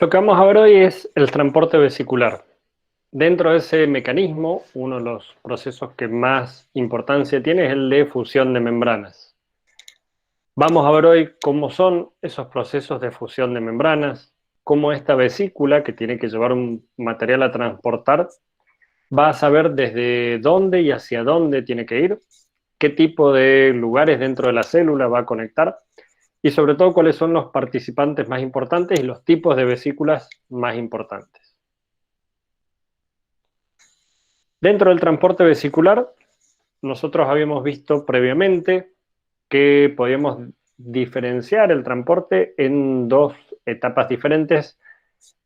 Lo que vamos a ver hoy es el transporte vesicular. Dentro de ese mecanismo, uno de los procesos que más importancia tiene es el de fusión de membranas. Vamos a ver hoy cómo son esos procesos de fusión de membranas, cómo esta vesícula, que tiene que llevar un material a transportar, va a saber desde dónde y hacia dónde tiene que ir, qué tipo de lugares dentro de la célula va a conectar, y sobre todo cuáles son los participantes más importantes y los tipos de vesículas más importantes. Dentro del transporte vesicular, nosotros habíamos visto previamente que podíamos diferenciar el transporte en dos etapas diferentes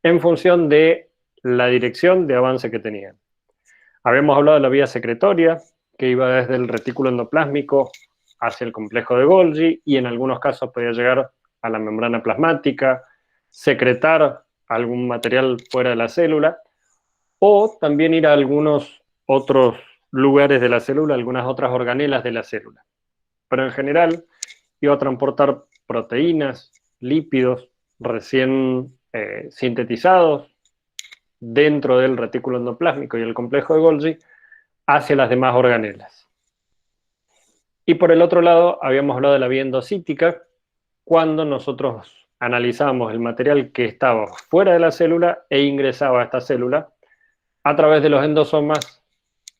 en función de la dirección de avance que tenían. Habíamos hablado de la vía secretoria, que iba desde el retículo endoplásmico hacia el complejo de Golgi y en algunos casos podía llegar a la membrana plasmática, secretar algún material fuera de la célula o también ir a algunos otros lugares de la célula, algunas otras organelas de la célula. Pero en general iba a transportar proteínas, lípidos recién sintetizados dentro del retículo endoplásmico y el complejo de Golgi hacia las demás organelas. Y por el otro lado, habíamos hablado de la vía endocítica, cuando nosotros analizábamos el material que estaba fuera de la célula e ingresaba a esta célula a través de los endosomas,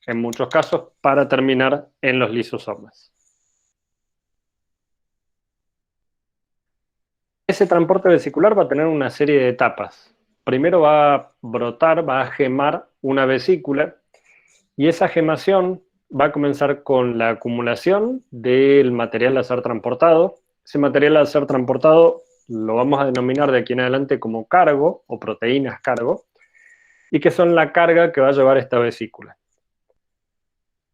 en muchos casos, para terminar en los lisosomas. Ese transporte vesicular va a tener una serie de etapas. Primero va a brotar, va a gemar una vesícula, y esa gemación va a comenzar con la acumulación del material a ser transportado. Ese material a ser transportado lo vamos a denominar de aquí en adelante como cargo o proteínas cargo, y que son la carga que va a llevar esta vesícula.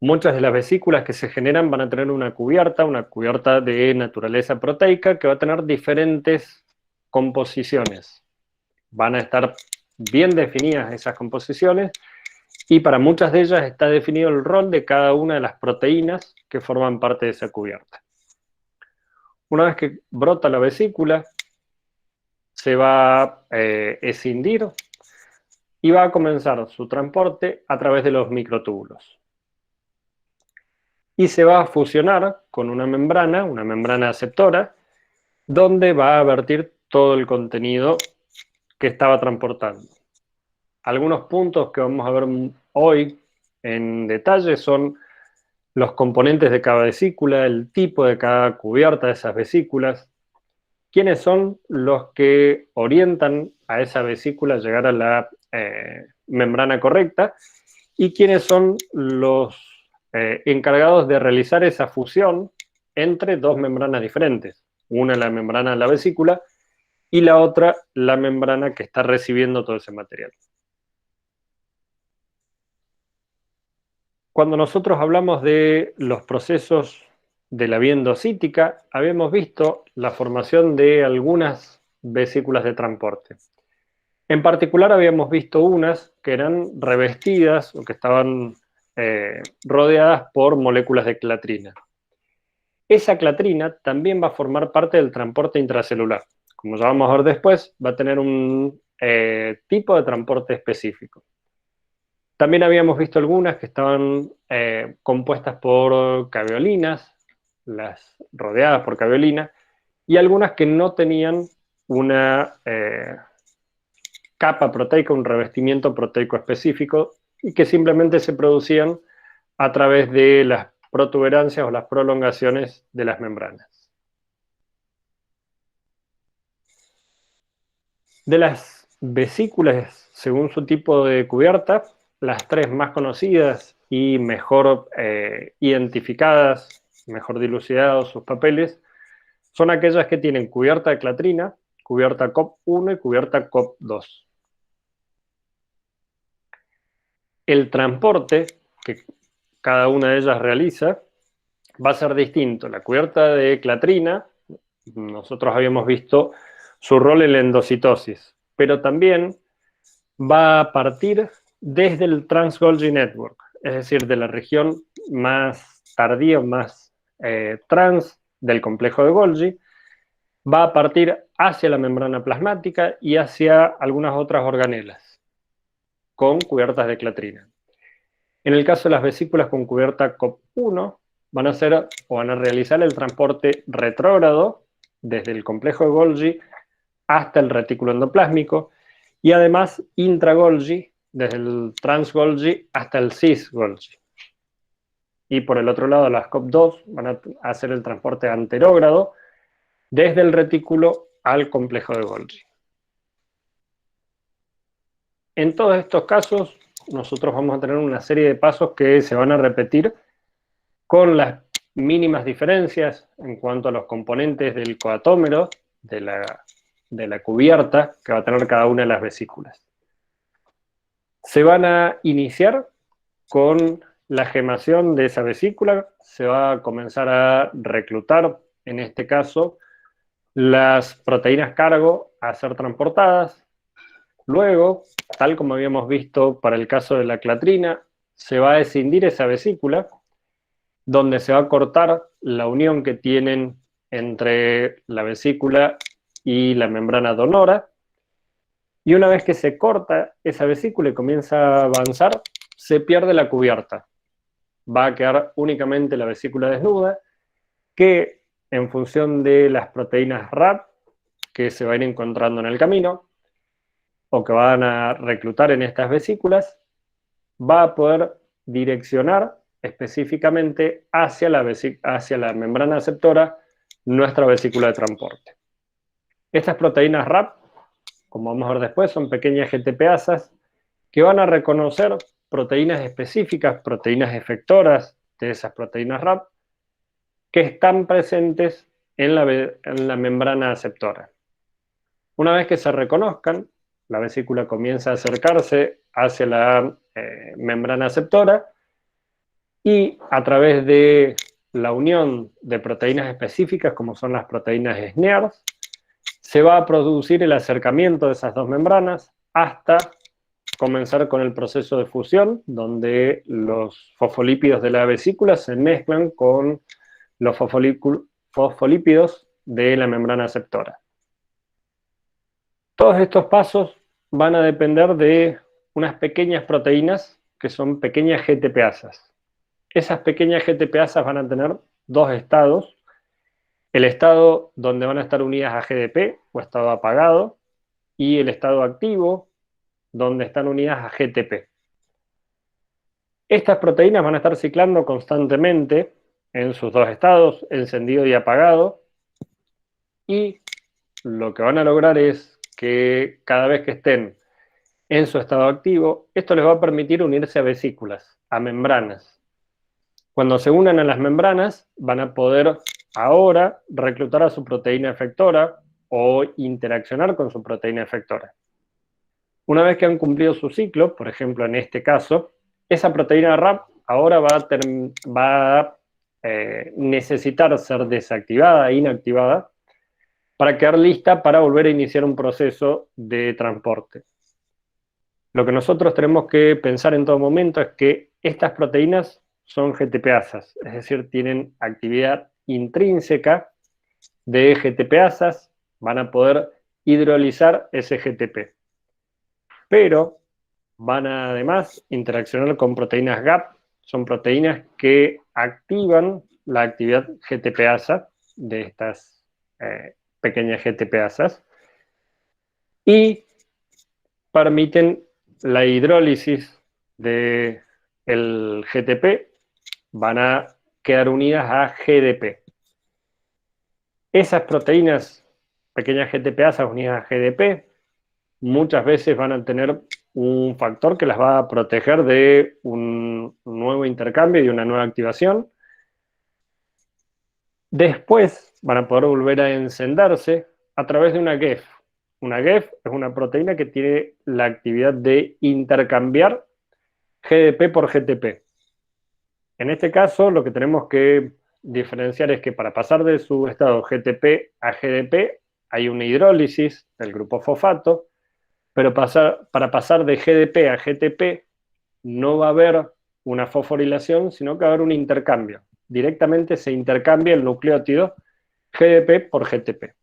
Muchas de las vesículas que se generan van a tener una cubierta de naturaleza proteica que va a tener diferentes composiciones. Van a estar bien definidas esas composiciones y para muchas de ellas está definido el rol de cada una de las proteínas que forman parte de esa cubierta. Una vez que brota la vesícula, se va a escindir y va a comenzar su transporte a través de los microtúbulos. Y se va a fusionar con una membrana aceptora, donde va a vertir todo el contenido que estaba transportando. Algunos puntos que vamos a ver hoy en detalle son los componentes de cada vesícula, el tipo de cada cubierta de esas vesículas, quiénes son los que orientan a esa vesícula a llegar a la membrana correcta y quiénes son los encargados de realizar esa fusión entre dos membranas diferentes. Una la membrana de la vesícula y la otra la membrana que está recibiendo todo ese material. Cuando nosotros hablamos de los procesos de la vía endocítica, habíamos visto la formación de algunas vesículas de transporte. En particular habíamos visto unas que eran revestidas o que estaban rodeadas por moléculas de clatrina. Esa clatrina también va a formar parte del transporte intracelular. Como ya vamos a ver después, va a tener un tipo de transporte específico. También habíamos visto algunas que estaban compuestas por caveolinas, las rodeadas por caveolina, y algunas que no tenían una capa proteica, un revestimiento proteico específico, y que simplemente se producían a través de las protuberancias o las prolongaciones de las membranas. De las vesículas, según su tipo de cubierta, las tres más conocidas y mejor identificadas, mejor dilucidados sus papeles, son aquellas que tienen cubierta de clatrina, cubierta COP1 y cubierta COP2. El transporte que cada una de ellas realiza va a ser distinto. La cubierta de clatrina, nosotros habíamos visto su rol en la endocitosis, pero también va a partir desde el Trans-Golgi Network, es decir, de la región más tardía, más trans del complejo de Golgi, va a partir hacia la membrana plasmática y hacia algunas otras organelas con cubiertas de clatrina. En el caso de las vesículas con cubierta COP1, van a hacer o van a realizar el transporte retrógrado desde el complejo de Golgi hasta el retículo endoplásmico y además intra-Golgi, desde el trans-Golgi hasta el cis-Golgi. Y por el otro lado, las COP2 van a hacer el transporte anterógrado desde el retículo al complejo de Golgi. En todos estos casos, nosotros vamos a tener una serie de pasos que se van a repetir con las mínimas diferencias en cuanto a los componentes del coatómero, de la cubierta que va a tener cada una de las vesículas. Se van a iniciar con la gemación de esa vesícula, se va a comenzar a reclutar, en este caso, las proteínas cargo a ser transportadas. Luego, tal como habíamos visto para el caso de la clatrina, se va a escindir esa vesícula, donde se va a cortar la unión que tienen entre la vesícula y la membrana donora, y una vez que se corta esa vesícula y comienza a avanzar, se pierde la cubierta. Va a quedar únicamente la vesícula desnuda, que en función de las proteínas RAP que se van encontrando en el camino, o que van a reclutar en estas vesículas, va a poder direccionar específicamente hacia la membrana aceptora nuestra vesícula de transporte. Estas proteínas RAP, como vamos a ver después, son pequeñas GTPasas que van a reconocer proteínas específicas, proteínas efectoras de esas proteínas RAP, que están presentes en la membrana aceptora. Una vez que se reconozcan, la vesícula comienza a acercarse hacia la membrana aceptora y a través de la unión de proteínas específicas, como son las proteínas SNEARS, se va a producir el acercamiento de esas dos membranas hasta comenzar con el proceso de fusión, donde los fosfolípidos de la vesícula se mezclan con los fosfolípidos de la membrana aceptora. Todos estos pasos van a depender de unas pequeñas proteínas que son pequeñas GTPasas. Esas pequeñas GTPasas van a tener dos estados. El estado donde van a estar unidas a GDP, o estado apagado, y el estado activo, donde están unidas a GTP. Estas proteínas van a estar ciclando constantemente en sus dos estados, encendido y apagado, y lo que van a lograr es que cada vez que estén en su estado activo, esto les va a permitir unirse a vesículas, a membranas. Cuando se unan a las membranas, van a poder ahora reclutar a su proteína efectora o interaccionar con su proteína efectora. Una vez que han cumplido su ciclo, por ejemplo en este caso, esa proteína RAP ahora va a necesitar ser desactivada e inactivada para quedar lista para volver a iniciar un proceso de transporte. Lo que nosotros tenemos que pensar en todo momento es que estas proteínas son GTPasas, es decir, tienen actividad intrínseca de GTPasas, van a poder hidrolizar ese GTP. Pero van a además interaccionar con proteínas GAP, son proteínas que activan la actividad GTPasa de estas pequeñas GTPasas y permiten la hidrólisis del GTP, van a quedar unidas a GDP. Esas proteínas, pequeñas GTPasas unidas a GDP, muchas veces van a tener un factor que las va a proteger de un nuevo intercambio y una nueva activación. Después van a poder volver a encenderse a través de una GEF. Una GEF es una proteína que tiene la actividad de intercambiar GDP por GTP. En este caso, lo que tenemos que diferenciar es que para pasar de su estado GTP a GDP hay una hidrólisis del grupo fosfato, pero para pasar de GDP a GTP no va a haber una fosforilación, sino que va a haber un intercambio. Directamente se intercambia el nucleótido GDP por GTP.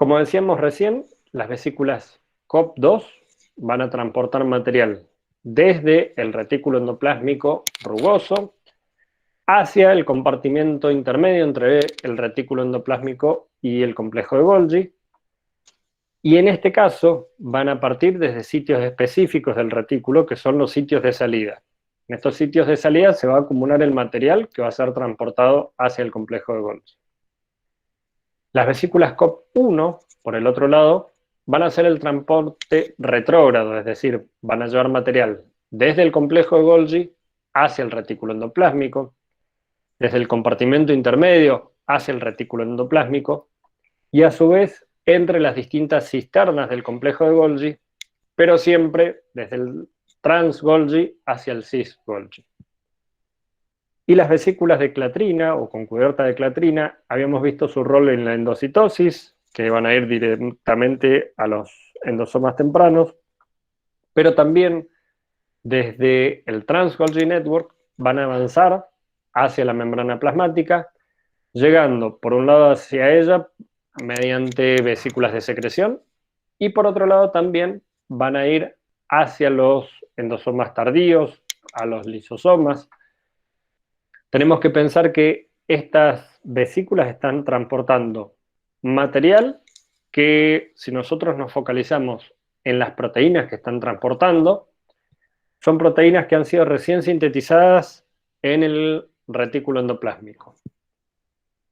Como decíamos recién, las vesículas COP2 van a transportar material desde el retículo endoplásmico rugoso hacia el compartimento intermedio entre el retículo endoplásmico y el complejo de Golgi. Y en este caso van a partir desde sitios específicos del retículo, que son los sitios de salida. En estos sitios de salida se va a acumular el material que va a ser transportado hacia el complejo de Golgi. Las vesículas COP1, por el otro lado, van a hacer el transporte retrógrado, es decir, van a llevar material desde el complejo de Golgi hacia el retículo endoplásmico, desde el compartimento intermedio hacia el retículo endoplásmico, y a su vez entre las distintas cisternas del complejo de Golgi, pero siempre desde el trans-Golgi hacia el cis-Golgi. Y las vesículas de clatrina o con cubierta de clatrina, habíamos visto su rol en la endocitosis, que van a ir directamente a los endosomas tempranos, pero también desde el trans-Golgi network van a avanzar hacia la membrana plasmática, llegando por un lado hacia ella mediante vesículas de secreción y por otro lado también van a ir hacia los endosomas tardíos, a los lisosomas. Tenemos que pensar que estas vesículas están transportando material que, si nosotros nos focalizamos en las proteínas que están transportando, son proteínas que han sido recién sintetizadas en el retículo endoplásmico.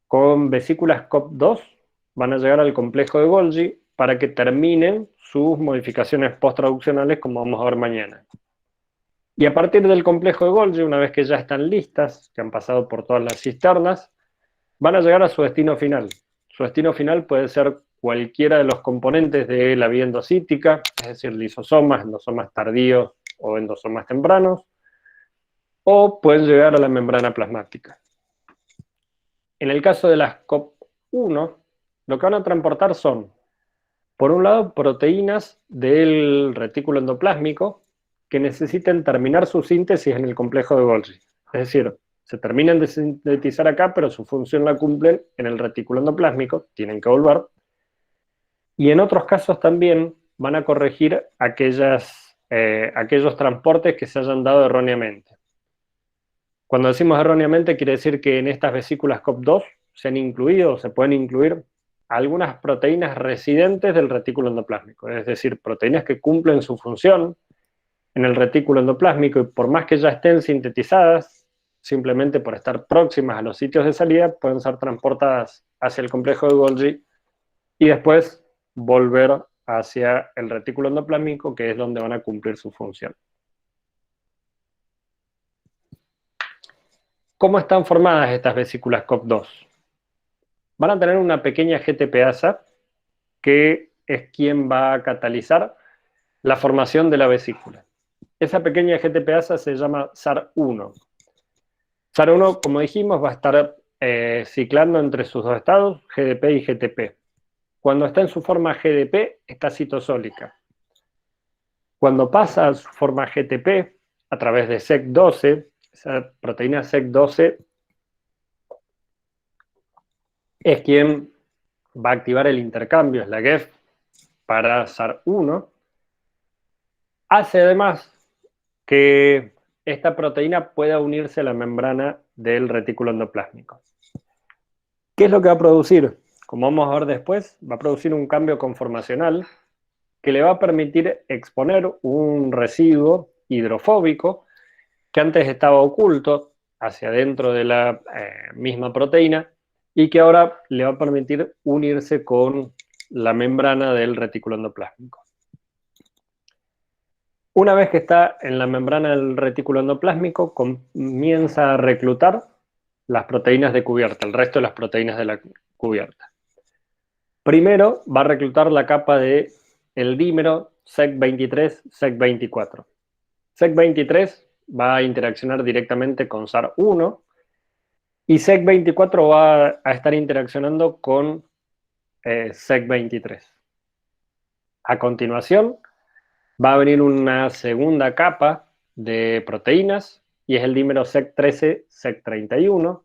Con vesículas COP2 van a llegar al complejo de Golgi para que terminen sus modificaciones posttraduccionales, como vamos a ver mañana. Y a partir del complejo de Golgi, una vez que ya están listas, que han pasado por todas las cisternas, van a llegar a su destino final. Su destino final puede ser cualquiera de los componentes de la vía endocítica, es decir, lisosomas, endosomas tardíos o endosomas tempranos, o pueden llegar a la membrana plasmática. En el caso de las COP1, lo que van a transportar son, por un lado, proteínas del retículo endoplásmico que necesiten terminar su síntesis en el complejo de Golgi. Es decir, se terminan de sintetizar acá, pero su función la cumplen en el retículo endoplásmico, tienen que volver. Y en otros casos también van a corregir aquellos transportes que se hayan dado erróneamente. Cuando decimos erróneamente, quiere decir que en estas vesículas COP2 se han incluido, o se pueden incluir, algunas proteínas residentes del retículo endoplásmico, es decir, proteínas que cumplen su función en el retículo endoplásmico y por más que ya estén sintetizadas, simplemente por estar próximas a los sitios de salida, pueden ser transportadas hacia el complejo de Golgi y después volver hacia el retículo endoplásmico, que es donde van a cumplir su función. ¿Cómo están formadas estas vesículas COP2? Van a tener una pequeña GTPasa que es quien va a catalizar la formación de la vesícula. Esa pequeña GTPasa se llama SAR1. SAR1, como dijimos, va a estar ciclando entre sus dos estados, GDP y GTP. Cuando está en su forma GDP, está citosólica. Cuando pasa a su forma GTP, a través de SEC12, esa proteína SEC12 es quien va a activar el intercambio, es la GEF, para SAR1, hace además que esta proteína pueda unirse a la membrana del retículo endoplásmico. ¿Qué es lo que va a producir? Como vamos a ver después, va a producir un cambio conformacional que le va a permitir exponer un residuo hidrofóbico que antes estaba oculto hacia adentro de la misma proteína y que ahora le va a permitir unirse con la membrana del retículo endoplásmico. Una vez que está en la membrana del retículo endoplásmico, comienza a reclutar las proteínas de cubierta, el resto de las proteínas de la cubierta. Primero va a reclutar la capa del dímero SEC23, SEC24. SEC23 va a interaccionar directamente con SAR1 y SEC24 va a estar interaccionando con SEC23. A continuación, va a venir una segunda capa de proteínas y es el dímero SEC13, SEC31.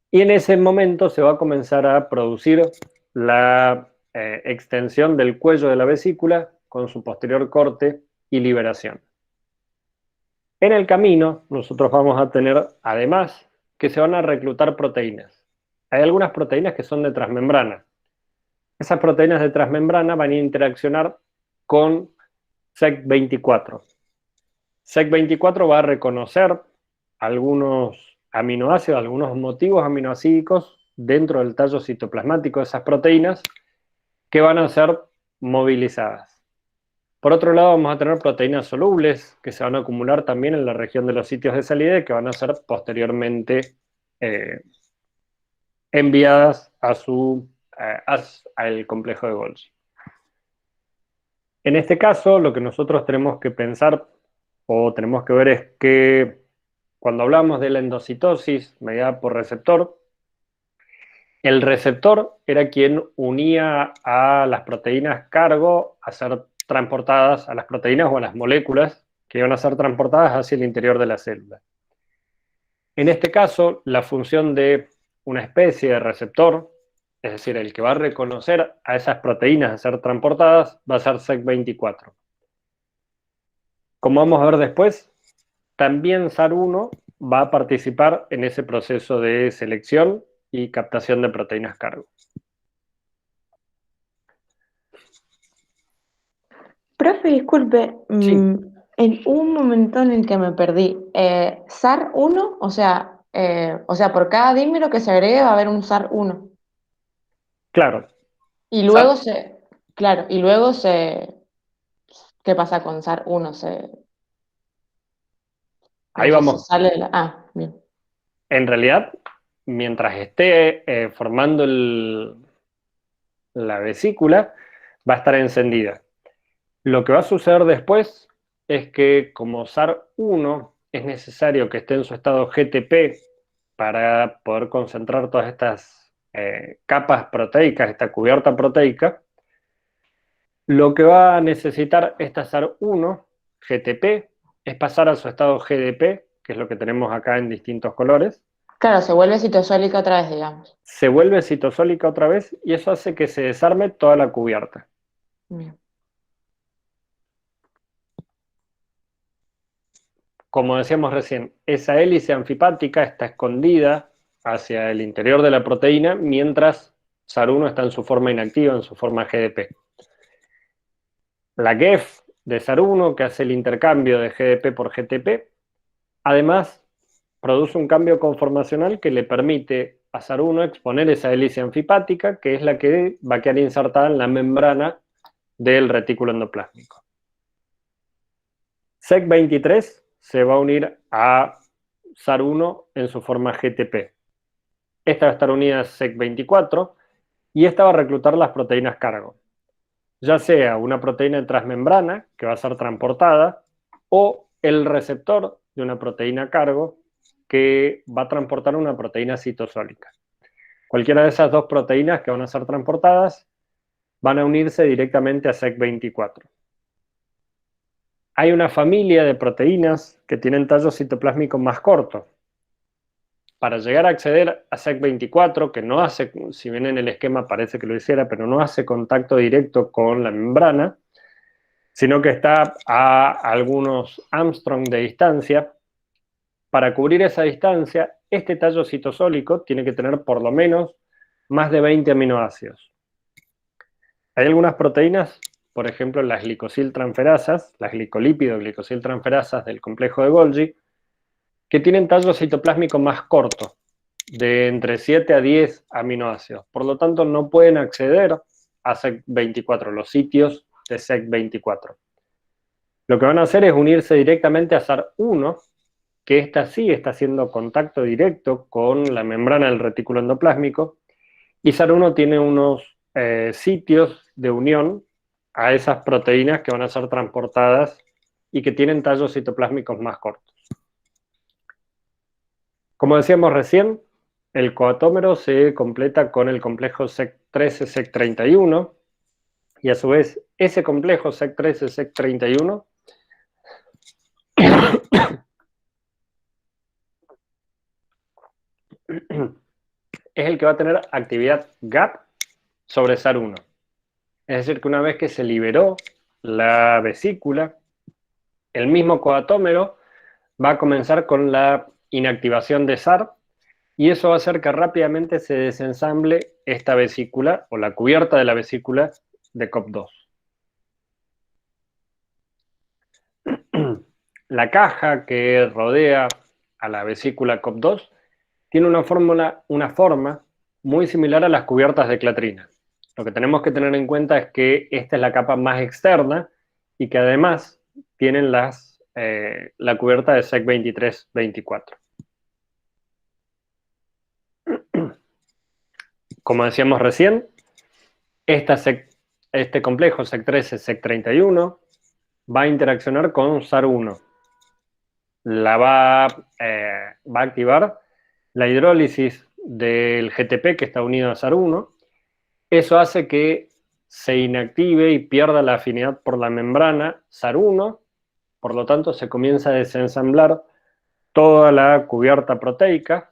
Y en ese momento se va a comenzar a producir la extensión del cuello de la vesícula con su posterior corte y liberación. En el camino, nosotros vamos a tener, además, que se van a reclutar proteínas. Hay algunas proteínas que son de transmembrana. Esas proteínas de transmembrana van a interaccionar con SEC24. SEC24 va a reconocer algunos aminoácidos, algunos motivos aminoácidos dentro del tallo citoplasmático de esas proteínas que van a ser movilizadas. Por otro lado, vamos a tener proteínas solubles que se van a acumular también en la región de los sitios de salida y que van a ser posteriormente enviadas al complejo de Golgi. En este caso, lo que nosotros tenemos que pensar o tenemos que ver es que cuando hablamos de la endocitosis mediada por receptor, el receptor era quien unía a las proteínas cargo a ser transportadas, a las proteínas o a las moléculas que iban a ser transportadas hacia el interior de la célula. En este caso, la función de una especie de receptor, es decir, el que va a reconocer a esas proteínas a ser transportadas, va a ser SEC24. Como vamos a ver después, también SAR1 va a participar en ese proceso de selección y captación de proteínas cargo. Profe, disculpe, Sí, en un momento en el que me perdí, SAR1, o sea, por cada dímero que se agregue va a haber un SAR1. claro. Y SAR, luego claro, y luego ¿qué pasa con SAR1? ahí No sé, se vamos. sale de la... Ah, bien. En realidad, mientras esté formando la vesícula, va a estar encendida. Lo que va a suceder después es que como SAR1 es necesario que esté en su estado GTP para poder concentrar todas estas capas proteicas, esta cubierta proteica, lo que va a necesitar esta SAR1 GTP es pasar a su estado GDP, que es lo que tenemos acá en distintos colores. Claro, se vuelve citosólica otra vez, digamos. Se vuelve citosólica otra vez y eso hace que se desarme toda la cubierta. Bien. Como decíamos recién, esa hélice anfipática está escondida hacia el interior de la proteína, mientras SAR1 está en su forma inactiva, en su forma GDP. La GEF de SAR1, que hace el intercambio de GDP por GTP, además produce un cambio conformacional que le permite a SAR1 exponer esa hélice anfipática, que es la que va a quedar insertada en la membrana del retículo endoplásmico. SEC23 se va a unir a SAR1 en su forma GTP. Esta va a estar unida a SEC24 y esta va a reclutar las proteínas cargo, ya sea una proteína de transmembrana que va a ser transportada o el receptor de una proteína cargo que va a transportar una proteína citosólica. Cualquiera de esas dos proteínas que van a ser transportadas van a unirse directamente a SEC24. Hay una familia de proteínas que tienen tallo citoplásmico más corto. Para llegar a acceder a SEC24, que no hace, si bien en el esquema parece que lo hiciera, pero no hace contacto directo con la membrana, sino que está a algunos Armstrong de distancia. Para cubrir esa distancia, este tallo citosólico tiene que tener por lo menos más de 20 aminoácidos. Hay algunas proteínas, por ejemplo las glicosiltransferasas, las glicolípido glicosiltransferasas del complejo de Golgi, que tienen tallo citoplásmico más corto, de entre 7 a 10 aminoácidos. Por lo tanto, no pueden acceder a SEC24, los sitios de SEC24. Lo que van a hacer es unirse directamente a SAR1, que esta sí está haciendo contacto directo con la membrana del retículo endoplásmico, y SAR1 tiene unos sitios de unión a esas proteínas que van a ser transportadas y que tienen tallos citoplásmicos más cortos. Como decíamos recién, el coatómero se completa con el complejo SEC13-SEC31 y a su vez ese complejo SEC13-SEC31 es el que va a tener actividad GAP sobre SAR1. Es decir, que una vez que se liberó la vesícula, el mismo coatómero va a comenzar con la inactivación de SAR, y eso va a hacer que rápidamente se desensamble esta vesícula o la cubierta de la vesícula de COP2. La caja que rodea a la vesícula COP2 tiene una forma muy similar a las cubiertas de clatrina. Lo que tenemos que tener en cuenta es que esta es la capa más externa y que además tienen la cubierta de SEC 23-24. Como decíamos recién, este complejo SEC13-SEC31 va a interaccionar con SAR1. Va a activar la hidrólisis del GTP que está unido a SAR1. Eso hace que se inactive y pierda la afinidad por la membrana SAR1, por lo tanto se comienza a desensamblar toda la cubierta proteica,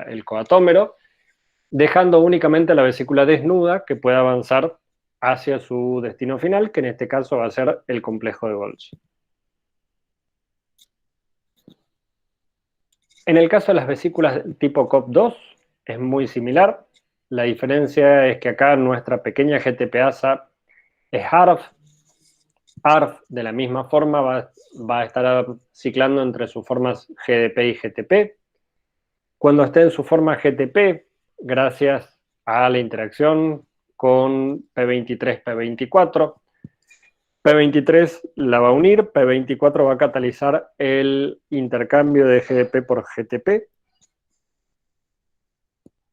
el coatómero, dejando únicamente la vesícula desnuda que pueda avanzar hacia su destino final, que en este caso va a ser el complejo de Golgi. En el caso de las vesículas tipo COP2 es muy similar. La diferencia es que acá nuestra pequeña GTPasa es ARF. ARF de la misma forma va a estar ciclando entre sus formas GDP y GTP. Cuando esté en su forma GTP, gracias a la interacción con P23, P24, P23 la va a unir, P24 va a catalizar el intercambio de GDP por GTP.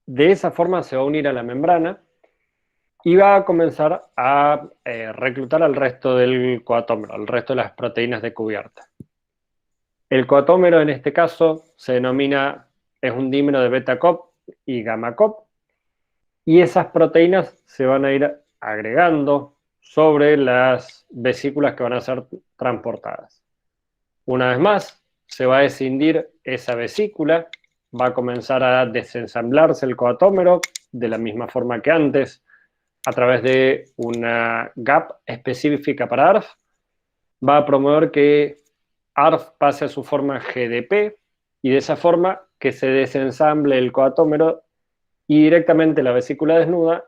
De esa forma se va a unir a la membrana y va a comenzar a reclutar al resto del coatómero, al resto de las proteínas de cubierta. El coatómero en este caso se denomina, es un dímero de beta-COP y gamma-COP, y esas proteínas se van a ir agregando sobre las vesículas que van a ser transportadas. Una vez más, se va a escindir esa vesícula, va a comenzar a desensamblarse el coatómero de la misma forma que antes, a través de una GAP específica para ARF, va a promover que ARF pase a su forma GDP y de esa forma que se desensamble el coatómero y directamente la vesícula desnuda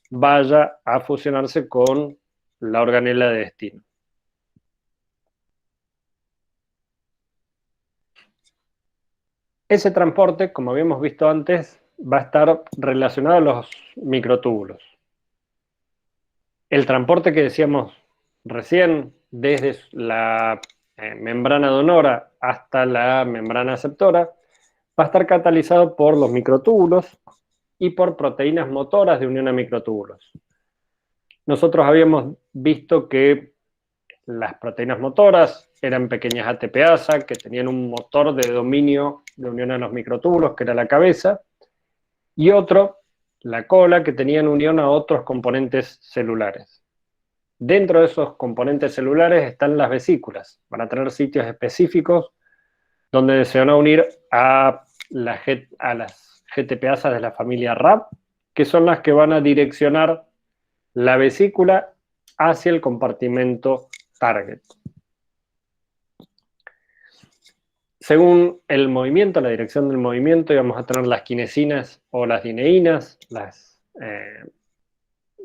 vaya a fusionarse con la organela de destino. Ese transporte, como habíamos visto antes, va a estar relacionado a los microtúbulos. El transporte que decíamos recién, desde la membrana donora hasta la membrana aceptora, va a estar catalizado por los microtúbulos y por proteínas motoras de unión a microtúbulos. Nosotros habíamos visto que las proteínas motoras eran pequeñas ATPasa que tenían un motor de dominio de unión a los microtúbulos, que era la cabeza, y otro, la cola, que tenían unión a otros componentes celulares. Dentro de esos componentes celulares están las vesículas. Van a tener sitios específicos donde se van a unir a las GTPasas de la familia RAP, que son las que van a direccionar la vesícula hacia el compartimento target. Según el movimiento, la dirección del movimiento, íbamos a tener las quinesinas o las dineínas. Las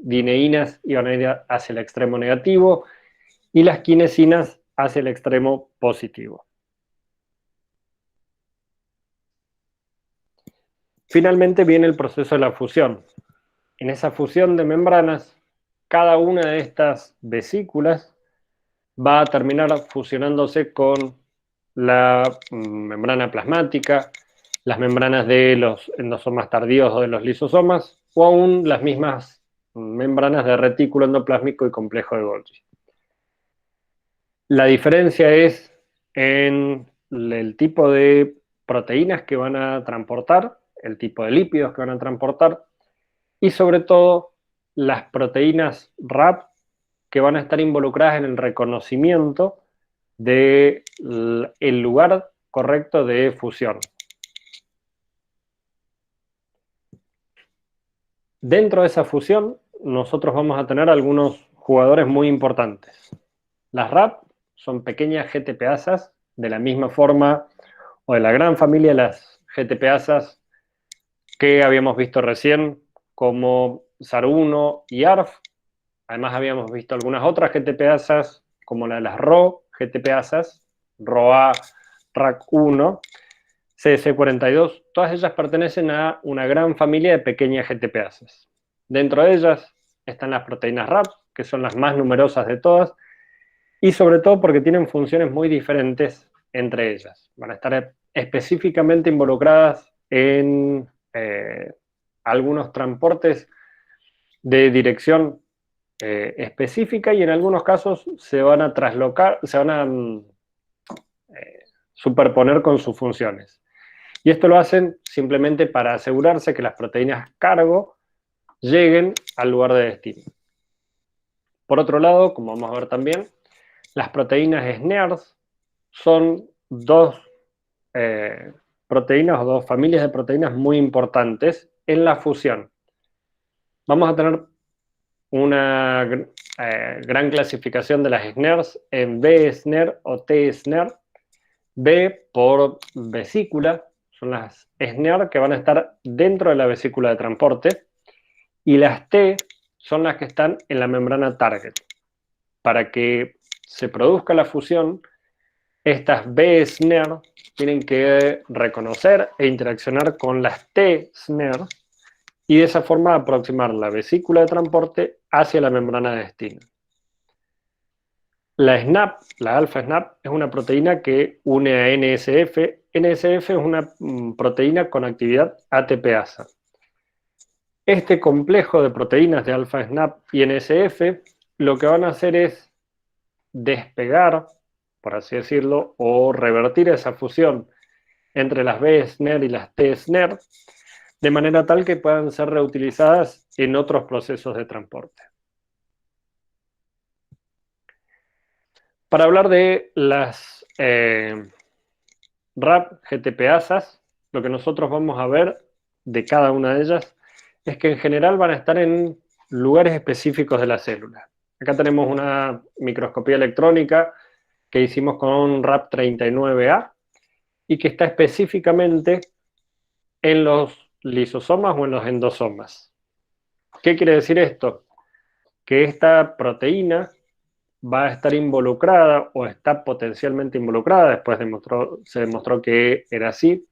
dineínas iban a ir hacia el extremo negativo y las quinesinas hacia el extremo positivo. Finalmente viene el proceso de la fusión. En esa fusión de membranas, cada una de estas vesículas va a terminar fusionándose con la membrana plasmática, las membranas de los endosomas tardíos o de los lisosomas, o aún las mismas membranas de retículo endoplásmico y complejo de Golgi. La diferencia es en el tipo de proteínas que van a transportar, el tipo de lípidos que van a transportar, y sobre todo las proteínas RAP que van a estar involucradas en el reconocimiento del lugar correcto de fusión. Dentro de esa fusión, nosotros vamos a tener algunos jugadores muy importantes. Las RAP son pequeñas GTPasas de la misma forma o de la gran familia de las GTPasas que habíamos visto recién, como SAR1 y ARF. Además habíamos visto algunas otras GTPasas, como la de las RO GTPasas, ROA, RAC1, CS42. Todas ellas pertenecen a una gran familia de pequeñas GTPasas. Dentro de ellas están las proteínas RAP, que son las más numerosas de todas, y sobre todo porque tienen funciones muy diferentes entre ellas. Van a estar específicamente involucradas en algunos transportes de dirección específica y en algunos casos se van a traslocar, se van a superponer con sus funciones. Y esto lo hacen simplemente para asegurarse que las proteínas cargo lleguen al lugar de destino. Por otro lado, como vamos a ver también, las proteínas SNERs son dos proteínas o dos familias de proteínas muy importantes en la fusión. Vamos a tener una gran clasificación de las SNERs en B-SNER o T-SNER. B por vesícula, son las SNER que van a estar dentro de la vesícula de transporte, y las T son las que están en la membrana target. Para que se produzca la fusión, estas B-SNER tienen que reconocer e interaccionar con las T-SNER y de esa forma aproximar la vesícula de transporte hacia la membrana de destino. La SNAP, la alfa-SNAP, es una proteína que une a NSF. NSF es una proteína con actividad ATPasa. Este complejo de proteínas de alfa-SNAP y NSF lo que van a hacer es despegar, por así decirlo, o revertir esa fusión entre las B-SNER y las T-SNER, de manera tal que puedan ser reutilizadas en otros procesos de transporte. Para hablar de las RAP GTPasas, lo que nosotros vamos a ver de cada una de ellas es que en general van a estar en lugares específicos de la célula. Acá tenemos una microscopía electrónica que hicimos con RAP39A y que está específicamente en los lisosomas o en los endosomas. ¿Qué quiere decir esto? Que esta proteína va a estar involucrada o está potencialmente involucrada, después se demostró que era así,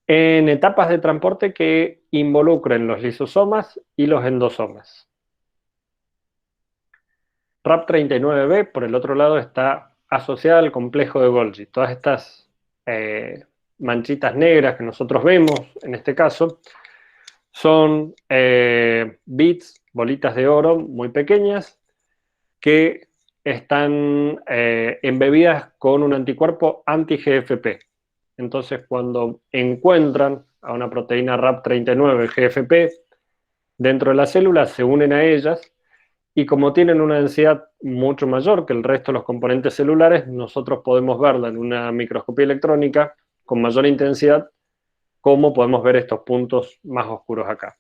en etapas de transporte que involucren los lisosomas y los endosomas. RAP39B, por el otro lado, está asociada al complejo de Golgi. Todas estas manchitas negras que nosotros vemos, en este caso, son bits, bolitas de oro muy pequeñas, que están embebidas con un anticuerpo anti-GFP. Entonces, cuando encuentran a una proteína RAP39 GFP dentro de la célula, se unen a ellas y como tienen una densidad mucho mayor que el resto de los componentes celulares, nosotros podemos verla en una microscopía electrónica con mayor intensidad, como podemos ver estos puntos más oscuros acá.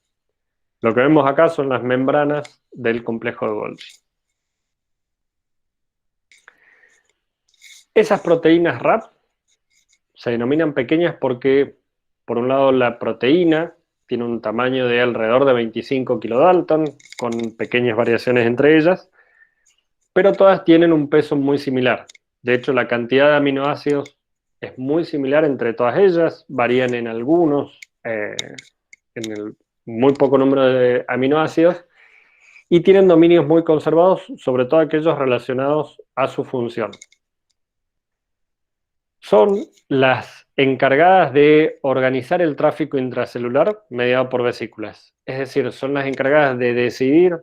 Lo que vemos acá son las membranas del complejo de Golgi. Esas proteínas RAP se denominan pequeñas porque, por un lado, la proteína tiene un tamaño de alrededor de 25 kilodalton, con pequeñas variaciones entre ellas, pero todas tienen un peso muy similar. De hecho, la cantidad de aminoácidos es muy similar entre todas ellas, varían en algunos, en el muy poco número de aminoácidos, y tienen dominios muy conservados, sobre todo aquellos relacionados a su función. Son las encargadas de organizar el tráfico intracelular mediado por vesículas. Es decir, son las encargadas de decidir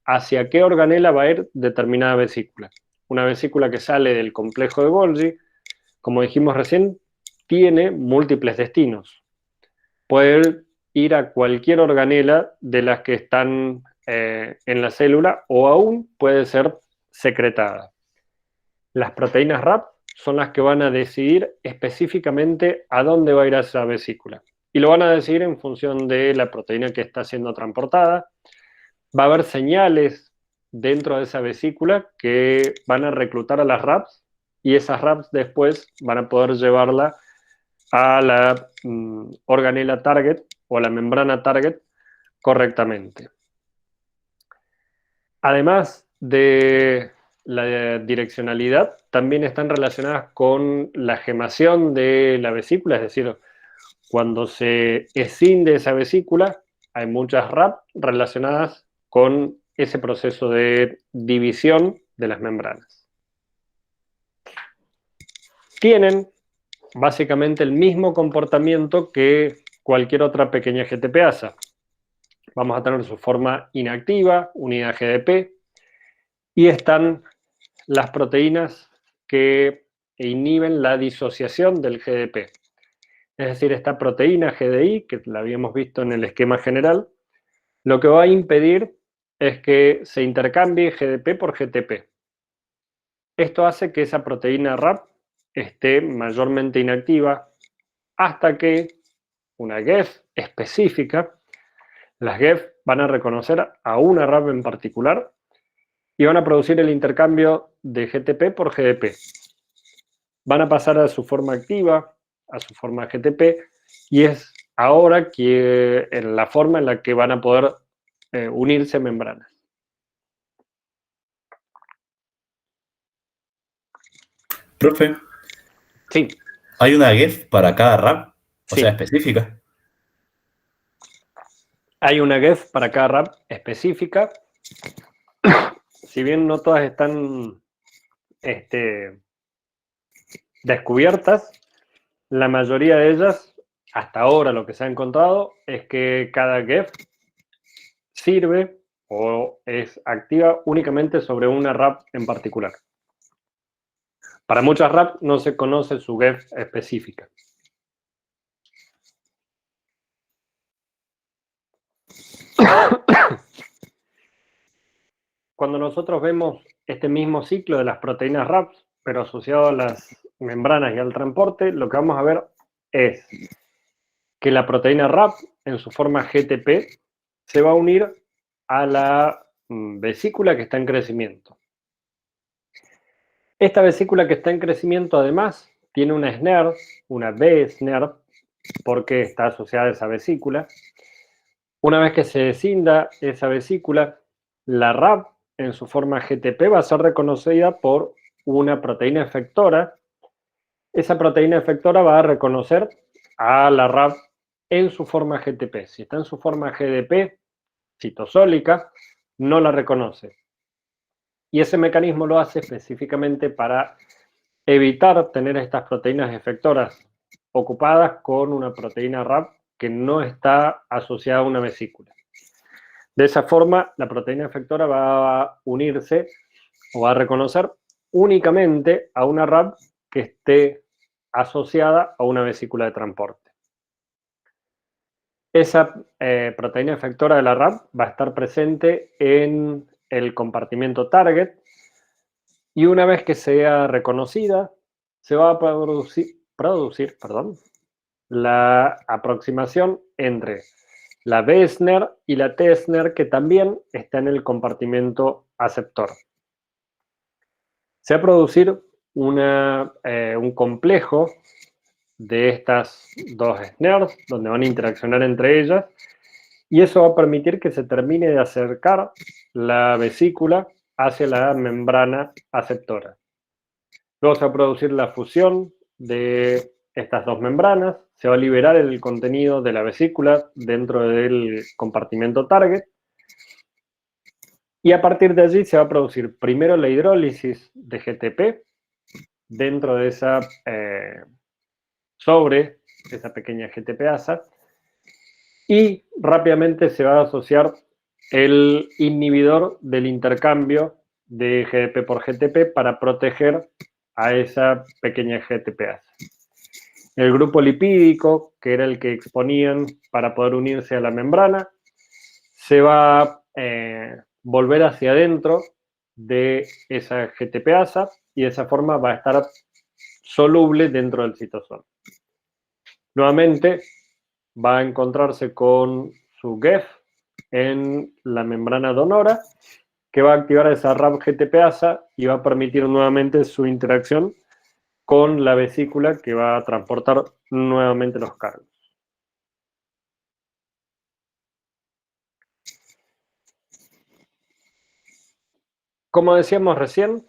hacia qué organela va a ir determinada vesícula. Una vesícula que sale del complejo de Golgi, como dijimos recién, tiene múltiples destinos. Puede ir a cualquier organela de las que están en la célula o aún puede ser secretada. Las proteínas RAP son las que van a decidir específicamente a dónde va a ir esa vesícula. y lo van a decidir en función de la proteína que está siendo transportada. Va a haber señales dentro de esa vesícula que van a reclutar a las RAPs y esas RAPs después van a poder llevarla a la organela target o a la membrana target correctamente. Además de la direccionalidad, también están relacionadas con la gemación de la vesícula, es decir, cuando se escinde esa vesícula, hay muchas RAP relacionadas con ese proceso de división de las membranas. Tienen básicamente el mismo comportamiento que cualquier otra pequeña GTPasa. Vamos a tener su forma inactiva, unidad GDP, y están las proteínas que inhiben la disociación del GDP. Es decir, esta proteína GDI, que la habíamos visto en el esquema general, lo que va a impedir es que se intercambie GDP por GTP. Esto hace que esa proteína RAP esté mayormente inactiva hasta que una GEF específica, las GEF van a reconocer a una RAP en particular y van a producir el intercambio de GTP por GDP. Van a pasar a su forma activa, a su forma GTP, y es ahora que en la forma en la que van a poder unirse membranas. Profe, Sí, ¿hay una GEF para cada RAP? O sea, sí. específica. Hay una GEF para cada RAP específica. Si bien no todas están descubiertas, la mayoría de ellas, hasta ahora lo que se ha encontrado, es que cada GEF sirve o es activa únicamente sobre una RAP en particular. Para muchas RAP no se conoce su GEF específica. Cuando nosotros vemos este mismo ciclo de las proteínas RAPs, pero asociado a las membranas y al transporte, lo que vamos a ver es que la proteína RAP en su forma GTP se va a unir a la vesícula que está en crecimiento. Esta vesícula que está en crecimiento además tiene una SNER, una B-SNER, porque está asociada a esa vesícula. Una vez que se descinda esa vesícula, la RAP en su forma GTP va a ser reconocida por una proteína efectora. Esa proteína efectora va a reconocer a la RAP en su forma GTP. Si está en su forma GDP, citosólica, no la reconoce. Y ese mecanismo lo hace específicamente para evitar tener estas proteínas efectoras ocupadas con una proteína RAP que no está asociada a una vesícula. De esa forma, la proteína efectora va a unirse o va a reconocer únicamente a una RAP que esté asociada a una vesícula de transporte. Esa proteína efectora de la RAP va a estar presente en el compartimento target y una vez que sea reconocida, se va a producir la aproximación entre la B-SNER y la T-SNER, que también está en el compartimento aceptor. Se va a producir un complejo de estas dos SNERs, donde van a interaccionar entre ellas, y eso va a permitir que se termine de acercar la vesícula hacia la membrana aceptora. Luego se va a producir la fusión de estas dos membranas, se va a liberar el contenido de la vesícula dentro del compartimento target, y a partir de allí se va a producir primero la hidrólisis de GTP dentro de esa, sobre esa pequeña GTPasa, y rápidamente se va a asociar el inhibidor del intercambio de GDP por GTP para proteger a esa pequeña GTPasa. El grupo lipídico, que era el que exponían para poder unirse a la membrana, se va a volver hacia adentro de esa GTPasa y de esa forma va a estar soluble dentro del citosol. Nuevamente, va a encontrarse con su GEF en la membrana donora, que va a activar esa RAP GTPasa y va a permitir nuevamente su interacción con la vesícula que va a transportar nuevamente los cargos. Como decíamos recién,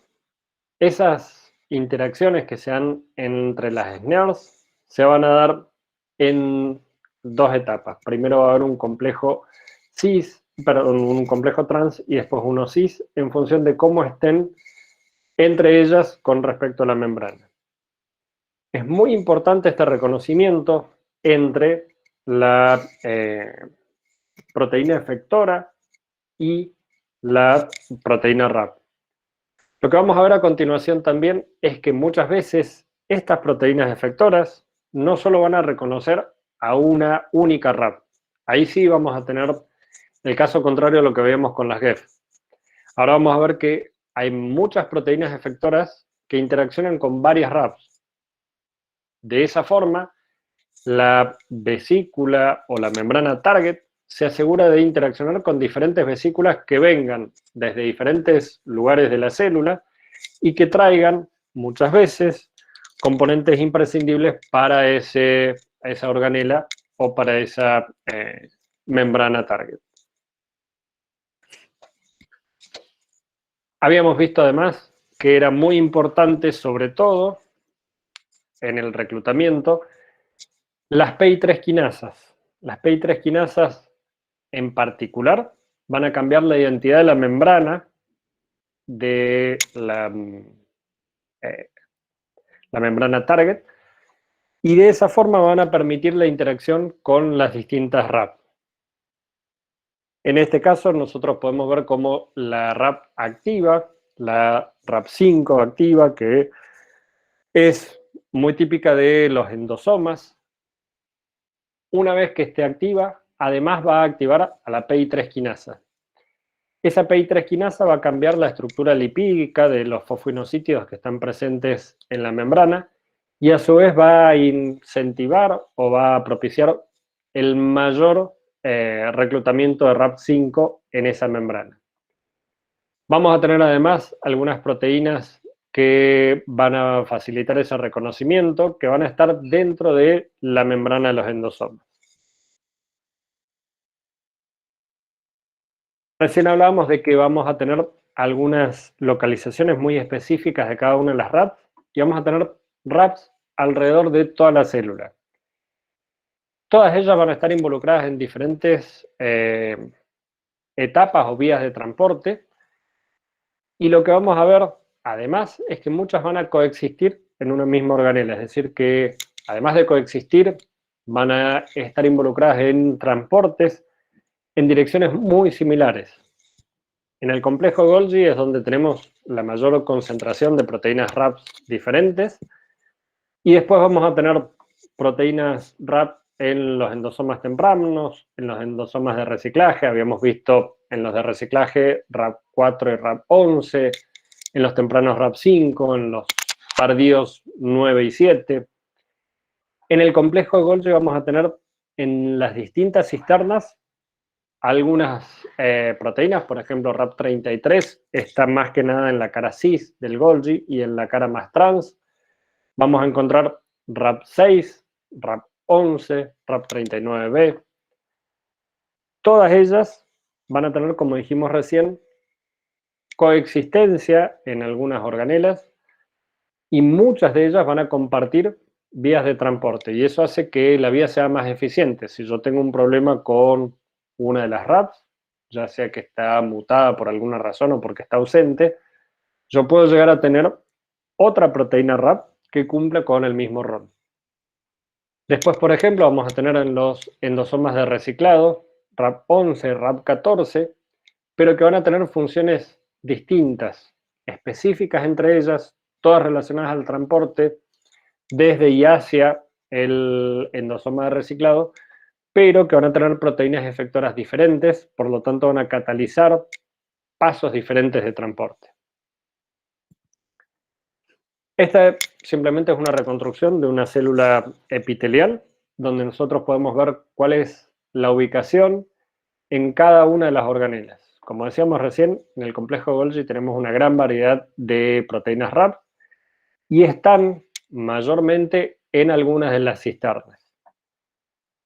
esas interacciones que se dan entre las SNERs se van a dar en dos etapas. Primero va a haber un complejo cis, perdón, un complejo trans y después uno cis en función de cómo estén entre ellas con respecto a la membrana. Es muy importante este reconocimiento entre la proteína efectora y la proteína RAP. Lo que vamos a ver a continuación también es que muchas veces estas proteínas efectoras no solo van a reconocer a una única RAP. Ahí sí vamos a tener el caso contrario a lo que veíamos con las GEF. Ahora vamos a ver que hay muchas proteínas efectoras que interaccionan con varias RAPs. De esa forma, la vesícula o la membrana target se asegura de interaccionar con diferentes vesículas que vengan desde diferentes lugares de la célula y que traigan muchas veces componentes imprescindibles para esa organela o para esa membrana target. Habíamos visto además que era muy importante, sobre todo en el reclutamiento, las PI3 quinasas. Las PI3 quinasas en particular van a cambiar la identidad de la membrana de la membrana target y de esa forma van a permitir la interacción con las distintas RAP. En este caso nosotros podemos ver cómo la RAP activa, la RAP5 activa, que es muy típica de los endosomas. Una vez que esté activa, además va a activar a la PI3 quinasa. Esa PI3 quinasa va a cambiar la estructura lipídica de los fosfoinosítidos que están presentes en la membrana y a su vez va a incentivar o va a propiciar el mayor reclutamiento de RAP5 en esa membrana. Vamos a tener además algunas proteínas que van a facilitar ese reconocimiento, que van a estar dentro de la membrana de los endosomas. Recién hablábamos de que vamos a tener algunas localizaciones muy específicas de cada una de las RAPs y vamos a tener RAPs alrededor de toda la célula. Todas ellas van a estar involucradas en diferentes etapas o vías de transporte y lo que vamos a ver además es que muchas van a coexistir en una misma organela, es decir que además de coexistir van a estar involucradas en transportes en direcciones muy similares. En el complejo Golgi es donde tenemos la mayor concentración de proteínas RAPs diferentes y después vamos a tener proteínas RAP en los endosomas tempranos, en los endosomas de reciclaje, habíamos visto en los de reciclaje RAP4 y RAP11, en los tempranos RAP5, en los tardíos 9 y 7. En el complejo de Golgi vamos a tener en las distintas cisternas algunas proteínas, por ejemplo RAP33, está más que nada en la cara cis del Golgi y en la cara más trans. Vamos a encontrar RAP6, RAP11, RAP39B. Todas ellas van a tener, como dijimos recién, coexistencia en algunas organelas y muchas de ellas van a compartir vías de transporte y eso hace que la vía sea más eficiente. Si yo tengo un problema con una de las RAPs, ya sea que está mutada por alguna razón o porque está ausente, yo puedo llegar a tener otra proteína RAP que cumpla con el mismo rol. Después, por ejemplo, vamos a tener en los endosomas de reciclado RAP11, RAP14, pero que van a tener funciones distintas, específicas entre ellas, todas relacionadas al transporte, desde y hacia el endosoma de reciclado, pero que van a tener proteínas efectoras diferentes, por lo tanto van a catalizar pasos diferentes de transporte. Esta simplemente es una reconstrucción de una célula epitelial donde nosotros podemos ver cuál es la ubicación en cada una de las organelas. Como decíamos recién, en el complejo de Golgi tenemos una gran variedad de proteínas RAP y están mayormente en algunas de las cisternas.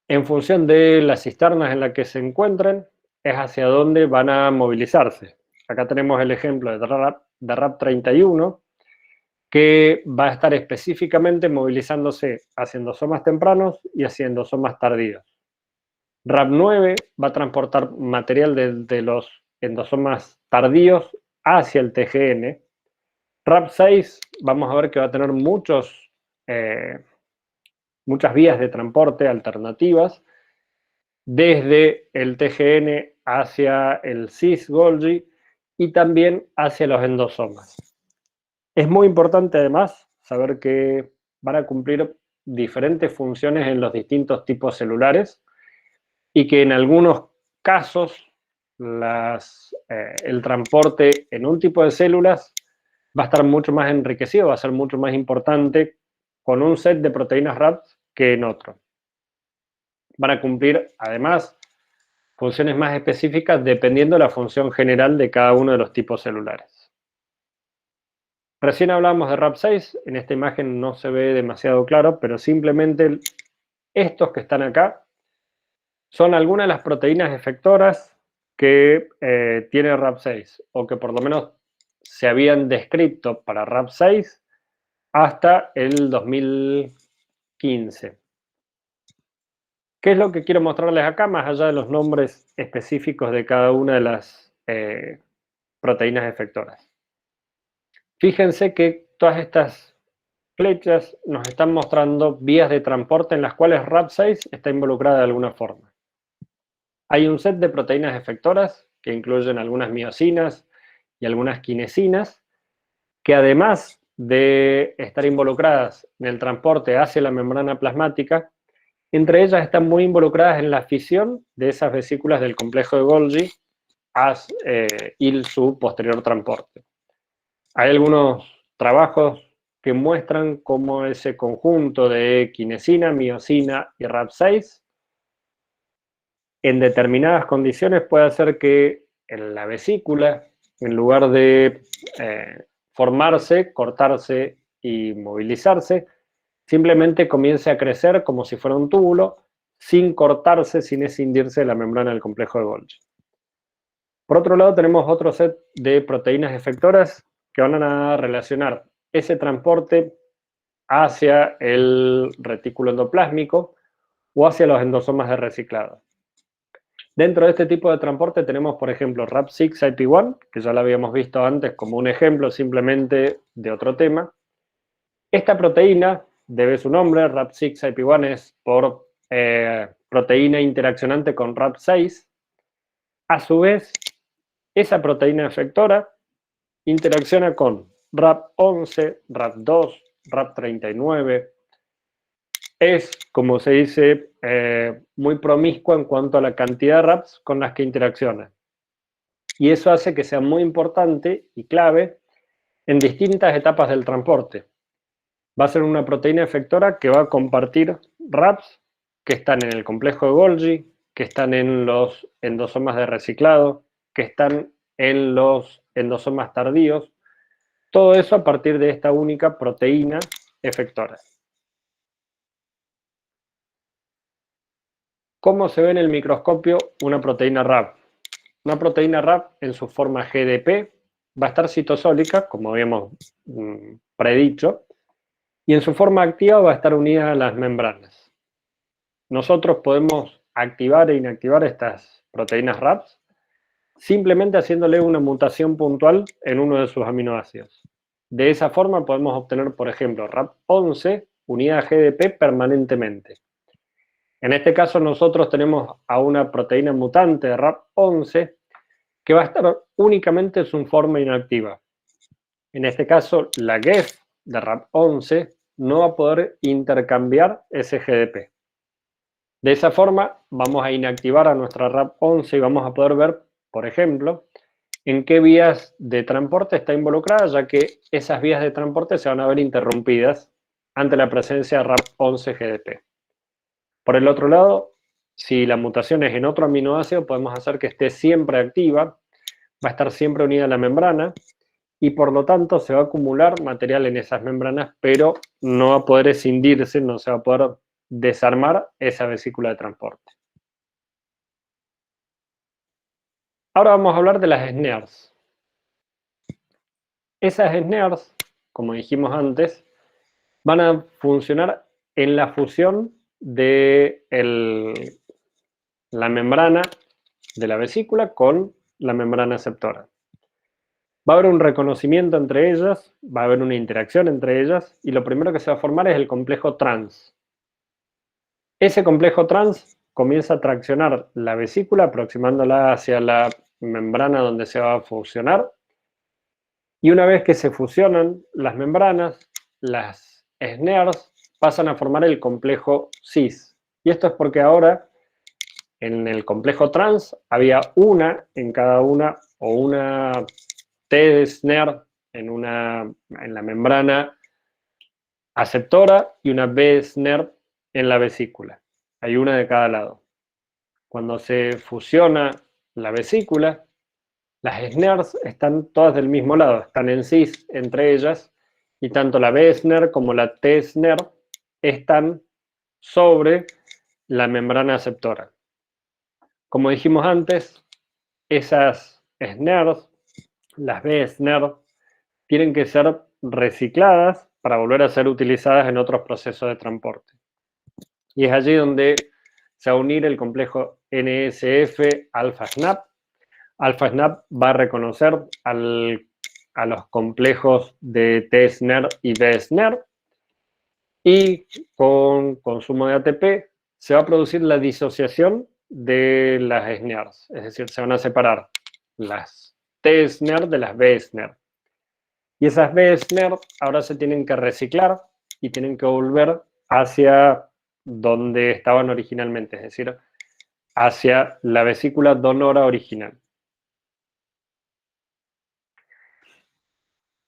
En función de las cisternas en las que se encuentren, es hacia dónde van a movilizarse. Acá tenemos el ejemplo de RAP31, que va a estar específicamente movilizándose hacia endosomas tempranos y hacia endosomas tardíos. RAP9 va a transportar material de los endosomas tardíos hacia el TGN. RAP6 vamos a ver que va a tener muchas vías de transporte alternativas, desde el TGN hacia el cis-Golgi y también hacia los endosomas. Es muy importante además saber que van a cumplir diferentes funciones en los distintos tipos celulares y que en algunos casos el transporte en un tipo de células va a estar mucho más enriquecido, va a ser mucho más importante con un set de proteínas RAP que en otro. Van a cumplir además funciones más específicas dependiendo de la función general de cada uno de los tipos celulares. Recién hablamos de RAP6, en esta imagen no se ve demasiado claro, pero simplemente estos que están acá son algunas de las proteínas efectoras que tiene RAP6, o que por lo menos se habían descrito para RAP6 hasta el 2015. ¿Qué es lo que quiero mostrarles acá, más allá de los nombres específicos de cada una de las proteínas efectoras? Fíjense que todas estas flechas nos están mostrando vías de transporte en las cuales RAP6 está involucrada de alguna forma. Hay un set de proteínas efectoras que incluyen algunas miosinas y algunas quinesinas, que además de estar involucradas en el transporte hacia la membrana plasmática, entre ellas están muy involucradas en la fisión de esas vesículas del complejo de Golgi y su posterior transporte. Hay algunos trabajos que muestran cómo ese conjunto de quinesina, miosina y RAP6 en determinadas condiciones puede hacer que en la vesícula, en lugar de formarse, cortarse y movilizarse, simplemente comience a crecer como si fuera un túbulo, sin cortarse, sin escindirse de la membrana del complejo de Golgi. Por otro lado, tenemos otro set de proteínas efectoras que van a relacionar ese transporte hacia el retículo endoplásmico o hacia los endosomas de reciclado. Dentro de este tipo de transporte tenemos, por ejemplo, RAP6-IP1, que ya lo habíamos visto antes como un ejemplo simplemente de otro tema. Esta proteína debe su nombre, RAP6-IP1 es por proteína interaccionante con RAP6. A su vez, esa proteína efectora interacciona con RAP11, RAP2, RAP39. Es, como se dice, muy promiscua en cuanto a la cantidad de RAPs con las que interacciona. Y eso hace que sea muy importante y clave en distintas etapas del transporte. Va a ser una proteína efectora que va a compartir RAPs que están en el complejo de Golgi, que están en los endosomas de reciclado, que están en los endosomas tardíos. Todo eso a partir de esta única proteína efectora. ¿Cómo se ve en el microscopio una proteína RAP? Una proteína RAP en su forma GDP va a estar citosólica, como habíamos predicho, y en su forma activa va a estar unida a las membranas. Nosotros podemos activar e inactivar estas proteínas RAPs simplemente haciéndole una mutación puntual en uno de sus aminoácidos. De esa forma podemos obtener, por ejemplo, RAP11 unida a GDP permanentemente. En este caso nosotros tenemos a una proteína mutante de RAP11 que va a estar únicamente en su forma inactiva. En este caso, la GEF de RAP11 no va a poder intercambiar ese GDP. De esa forma, vamos a inactivar a nuestra RAP11 y vamos a poder ver, por ejemplo, en qué vías de transporte está involucrada, ya que esas vías de transporte se van a ver interrumpidas ante la presencia de RAP11 GDP. Por el otro lado, si la mutación es en otro aminoácido, podemos hacer que esté siempre activa, va a estar siempre unida a la membrana, y por lo tanto se va a acumular material en esas membranas, pero no va a poder escindirse, no se va a poder desarmar esa vesícula de transporte. Ahora vamos a hablar de las SNERs. Esas SNERs, como dijimos antes, van a funcionar en la fusión de la membrana de la vesícula con la membrana aceptora. Va a haber un reconocimiento entre ellas, va a haber una interacción entre ellas, y lo primero que se va a formar es el complejo trans. Ese complejo trans comienza a traccionar la vesícula, aproximándola hacia la membrana donde se va a fusionar, y una vez que se fusionan las membranas, las SNERs pasan a formar el complejo cis. Y esto es porque ahora en el complejo trans había una en cada una, o una T-SNER en la membrana aceptora y una B-SNER en la vesícula. Hay una de cada lado. Cuando se fusiona la vesícula, las SNERs están todas del mismo lado, están en cis entre ellas, y tanto la B-SNER como la T-SNER están sobre la membrana aceptora. Como dijimos antes, esas SNERs, las B-SNER, tienen que ser recicladas para volver a ser utilizadas en otros procesos de transporte. Y es allí donde se va a unir el complejo NSF-alpha-SNAP. Alpha-SNAP va a reconocer a los complejos de T-SNER y B-SNER, y con consumo de ATP se va a producir la disociación de las SNERs, es decir, se van a separar las T-SNER de las B-SNER. Y esas B-SNER ahora se tienen que reciclar y tienen que volver hacia donde estaban originalmente, es decir, hacia la vesícula donora original.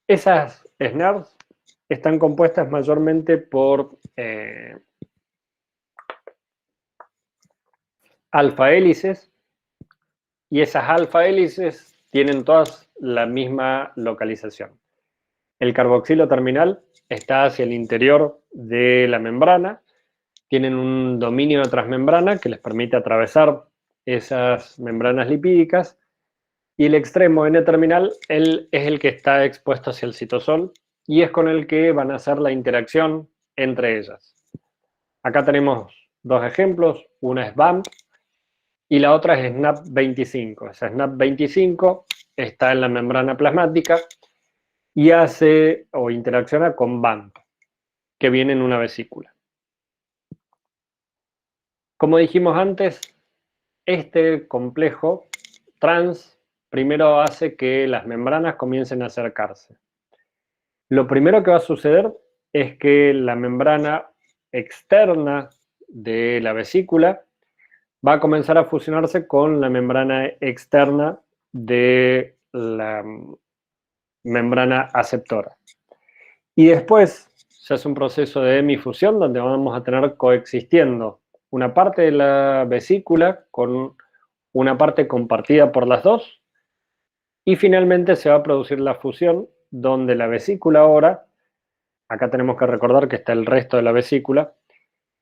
Esas SNERs están compuestas mayormente por alfa hélices, y esas alfa hélices tienen todas la misma localización. El carboxilo terminal está hacia el interior de la membrana, tienen un dominio de transmembrana que les permite atravesar esas membranas lipídicas, y el extremo N-terminal es el que está expuesto hacia el citosol y es con el que van a hacer la interacción entre ellas. Acá tenemos dos ejemplos, una es BAMP y la otra es SNAP25. Esa SNAP25 está en la membrana plasmática y hace o interacciona con BAMP, que viene en una vesícula. Como dijimos antes, este complejo trans primero hace que las membranas comiencen a acercarse. Lo primero que va a suceder es que la membrana externa de la vesícula va a comenzar a fusionarse con la membrana externa de la membrana aceptora. Y después se hace un proceso de hemifusión donde vamos a tener coexistiendo una parte de la vesícula con una parte compartida por las dos, y finalmente se va a producir la fusión donde la vesícula ahora, acá tenemos que recordar que está el resto de la vesícula,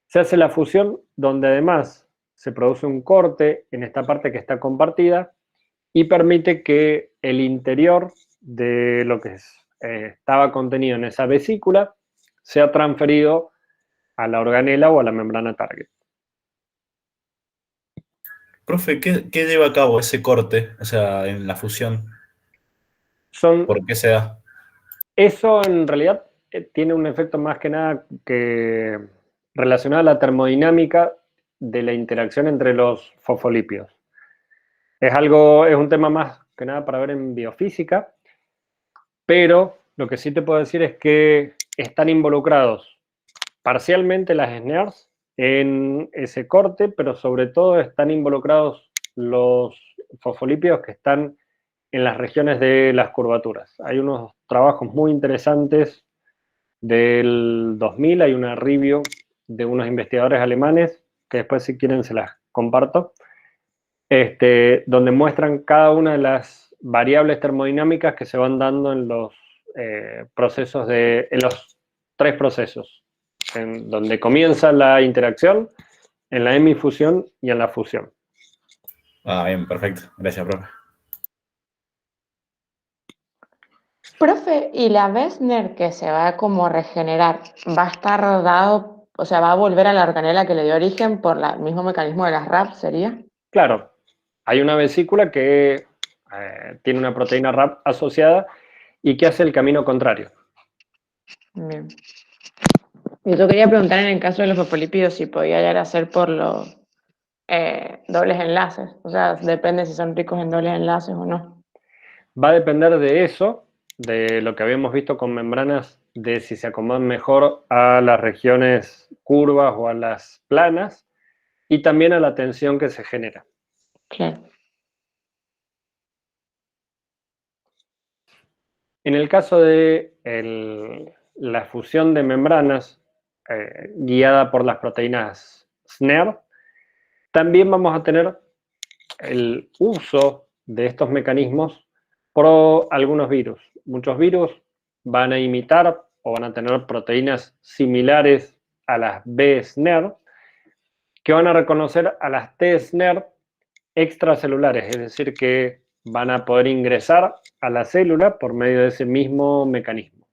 se hace la fusión donde además se produce un corte en esta parte que está compartida y permite que el interior de lo que estaba contenido en esa vesícula sea transferido a la organela o a la membrana target. Profe, ¿qué lleva a cabo ese corte, o sea, en la fusión? ¿Por qué se da? Eso en realidad tiene un efecto más que nada que relacionado a la termodinámica de la interacción entre los fosfolípidos. Es un tema más que nada para ver en biofísica, pero lo que sí te puedo decir es que están involucrados parcialmente las SNERs en ese corte, pero sobre todo están involucrados los fosfolípidos que están en las regiones de las curvaturas. Hay unos trabajos muy interesantes del 2000, hay una review de unos investigadores alemanes que después si quieren se las comparto, donde muestran cada una de las variables termodinámicas que se van dando en los procesos en los 3 procesos, en donde comienza la interacción, en la hemifusión y en la fusión. Ah, bien, perfecto. Gracias, profe. Profe, ¿y la Wessner que se va como a regenerar, va a estar dado, o sea, va a volver a la organela que le dio origen por el mismo mecanismo de las RAP, sería? Claro, hay una vesícula que tiene una proteína RAP asociada y que hace el camino contrario. Bien. Y yo quería preguntar en el caso de los fosfolípidos si podía llegar a ser por los dobles enlaces, o sea, depende si son ricos en dobles enlaces o no. Va a depender de eso, de lo que habíamos visto con membranas, de si se acomodan mejor a las regiones curvas o a las planas, y también a la tensión que se genera. Claro. En el caso de la fusión de membranas guiada por las proteínas SNER, también vamos a tener el uso de estos mecanismos por algunos virus. Muchos virus van a imitar o van a tener proteínas similares a las B-SNER, que van a reconocer a las T-SNER extracelulares, es decir, que van a poder ingresar a la célula por medio de ese mismo mecanismo.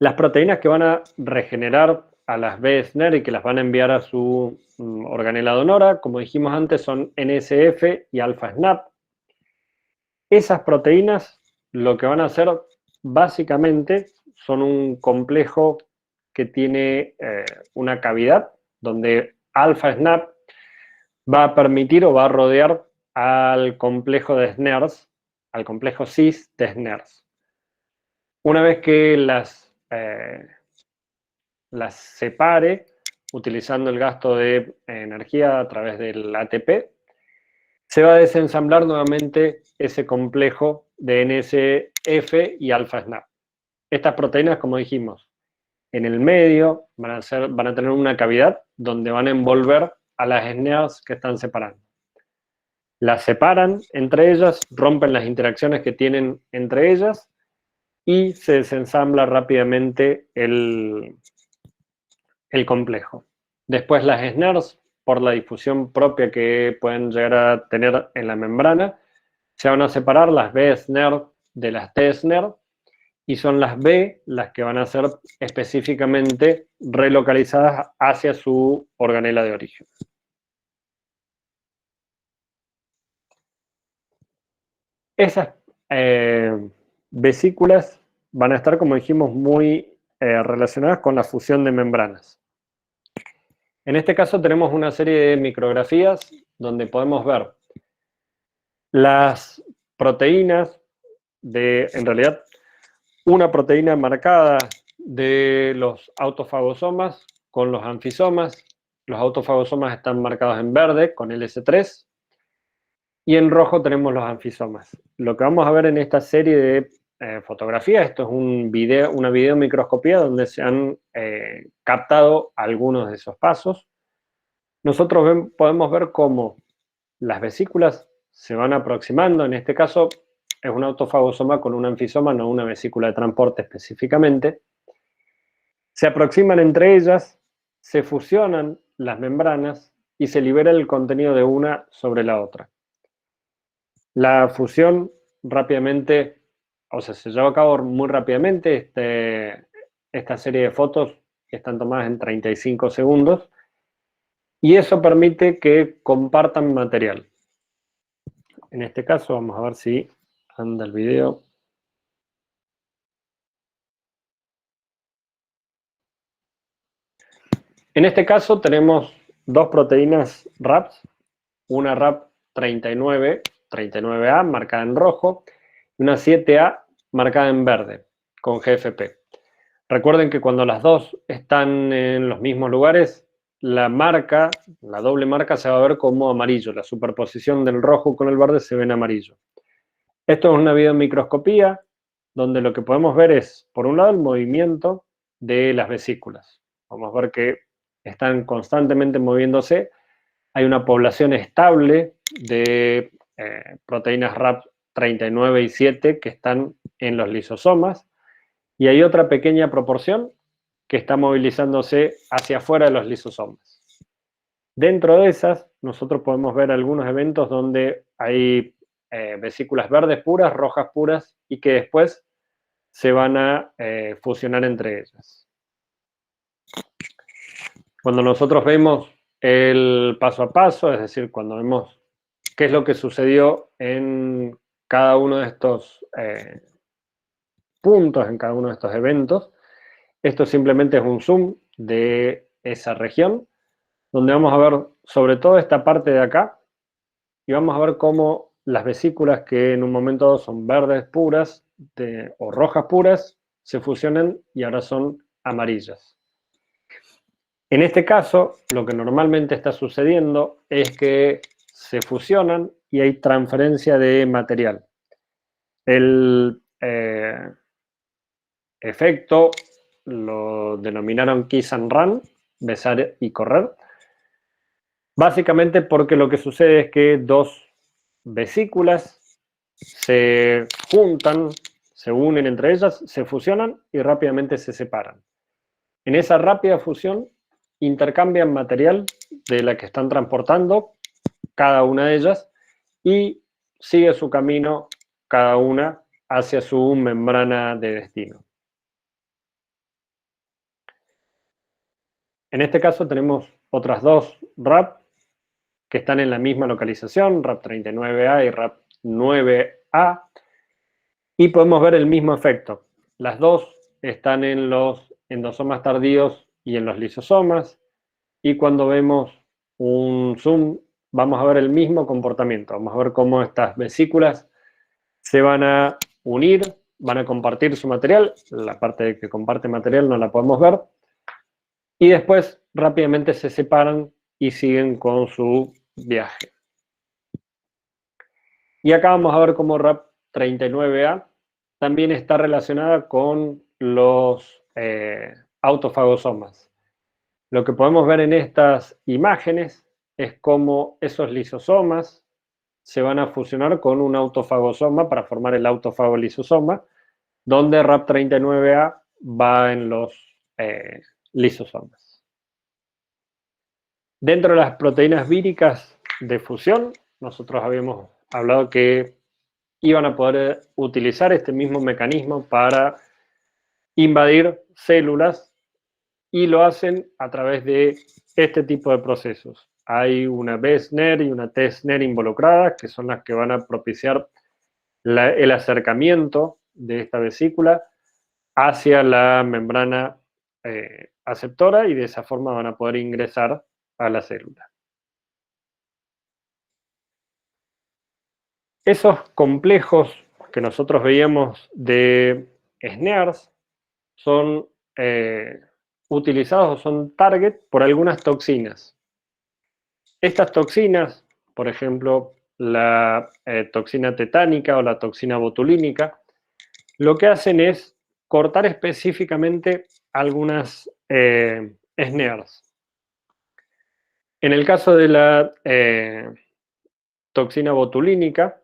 Las proteínas que van a regenerar a las B-SNER y que las van a enviar a su organela donora, como dijimos antes, son NSF y alfa-SNAP. Esas proteínas lo que van a hacer básicamente son un complejo que tiene una cavidad donde alfa-SNAP va a permitir o va a rodear al complejo de SNERS, al complejo cis de SNERS. Una vez que las separe, utilizando el gasto de energía a través del ATP, se va a desensamblar nuevamente ese complejo de NSF y alfa-SNAP. Estas proteínas, como dijimos, en el medio van a tener una cavidad donde van a envolver a las SNERs que están separando. Las separan entre ellas, rompen las interacciones que tienen entre ellas y se desensambla rápidamente el complejo. Después las SNERs, por la difusión propia que pueden llegar a tener en la membrana, se van a separar las B-SNER de las T-SNER y son las B las que van a ser específicamente relocalizadas hacia su organela de origen. Esas vesículas van a estar, como dijimos, muy relacionadas con la fusión de membranas. En este caso tenemos una serie de micrografías donde podemos ver las proteínas en realidad, una proteína marcada de los autofagosomas con los anfisomas. Los autofagosomas están marcados en verde con LS3 y en rojo tenemos los anfisomas. Lo que vamos a ver en esta serie de fotografías, esto es una videomicroscopía donde se han captado algunos de esos pasos. Nosotros podemos ver cómo las vesículas se van aproximando. En este caso es un autofagosoma con un anfisoma, no una vesícula de transporte específicamente. Se aproximan entre ellas, se fusionan las membranas y se libera el contenido de una sobre la otra. La fusión rápidamente, o sea, se lleva a cabo muy rápidamente. Esta serie de fotos están tomadas en 35 segundos y eso permite que compartan material. En este caso, vamos a ver si anda el video. En este caso tenemos dos proteínas RAPs, una RAP 39A marcada en rojo y una 7A marcada en verde con GFP. Recuerden que cuando las dos están en los mismos lugares, la doble marca se va a ver como amarillo. La superposición del rojo con el verde se ve en amarillo. Esto es una videomicroscopía donde lo que podemos ver es, por un lado, el movimiento de las vesículas. Vamos a ver que están constantemente moviéndose. Hay una población estable de proteínas RAP39 y 7 que están en los lisosomas, y hay otra pequeña proporción que está movilizándose hacia afuera de los lisosomas. Dentro de esas, nosotros podemos ver algunos eventos donde hay vesículas verdes puras, rojas puras, y que después se van a fusionar entre ellas. Cuando nosotros vemos el paso a paso, es decir, cuando vemos qué es lo que sucedió en cada uno de estos puntos, en cada uno de estos eventos, esto simplemente es un zoom de esa región, donde vamos a ver sobre todo esta parte de acá, y vamos a ver cómo las vesículas que en un momento dado son verdes puras o rojas puras, se fusionan y ahora son amarillas. En este caso, lo que normalmente está sucediendo es que se fusionan y hay transferencia de material. El efecto lo denominaron kiss and run, besar y correr, básicamente porque lo que sucede es que dos vesículas se juntan, se unen entre ellas, se fusionan y rápidamente se separan. En esa rápida fusión intercambian material de la que están transportando cada una de ellas y sigue su camino cada una hacia su membrana de destino. En este caso tenemos otras dos RAP que están en la misma localización, RAP39A y RAP9A, y podemos ver el mismo efecto. Las dos están en los endosomas tardíos y en los lisosomas, y cuando vemos un zoom vamos a ver el mismo comportamiento. Vamos a ver cómo estas vesículas se van a unir, van a compartir su material. La parte que comparte material no la podemos ver, y después rápidamente se separan y siguen con su viaje. Y acá vamos a ver cómo RAP39A también está relacionada con los autofagosomas. Lo que podemos ver en estas imágenes es cómo esos lisosomas se van a fusionar con un autofagosoma para formar el autofagolisosoma, donde RAP39A va en los lisosomas. Dentro de las proteínas víricas de fusión, nosotros habíamos hablado que iban a poder utilizar este mismo mecanismo para invadir células, y lo hacen a través de este tipo de procesos. Hay una B-SNER y una T-SNER involucradas, que son las que van a propiciar el acercamiento de esta vesícula hacia la membrana aceptora, y de esa forma van a poder ingresar a la célula. Esos complejos que nosotros veíamos de SNERs son utilizados o son target por algunas toxinas. Estas toxinas, por ejemplo, la toxina tetánica o la toxina botulínica, lo que hacen es cortar específicamente algunas SNERs. En el caso de la toxina botulínica,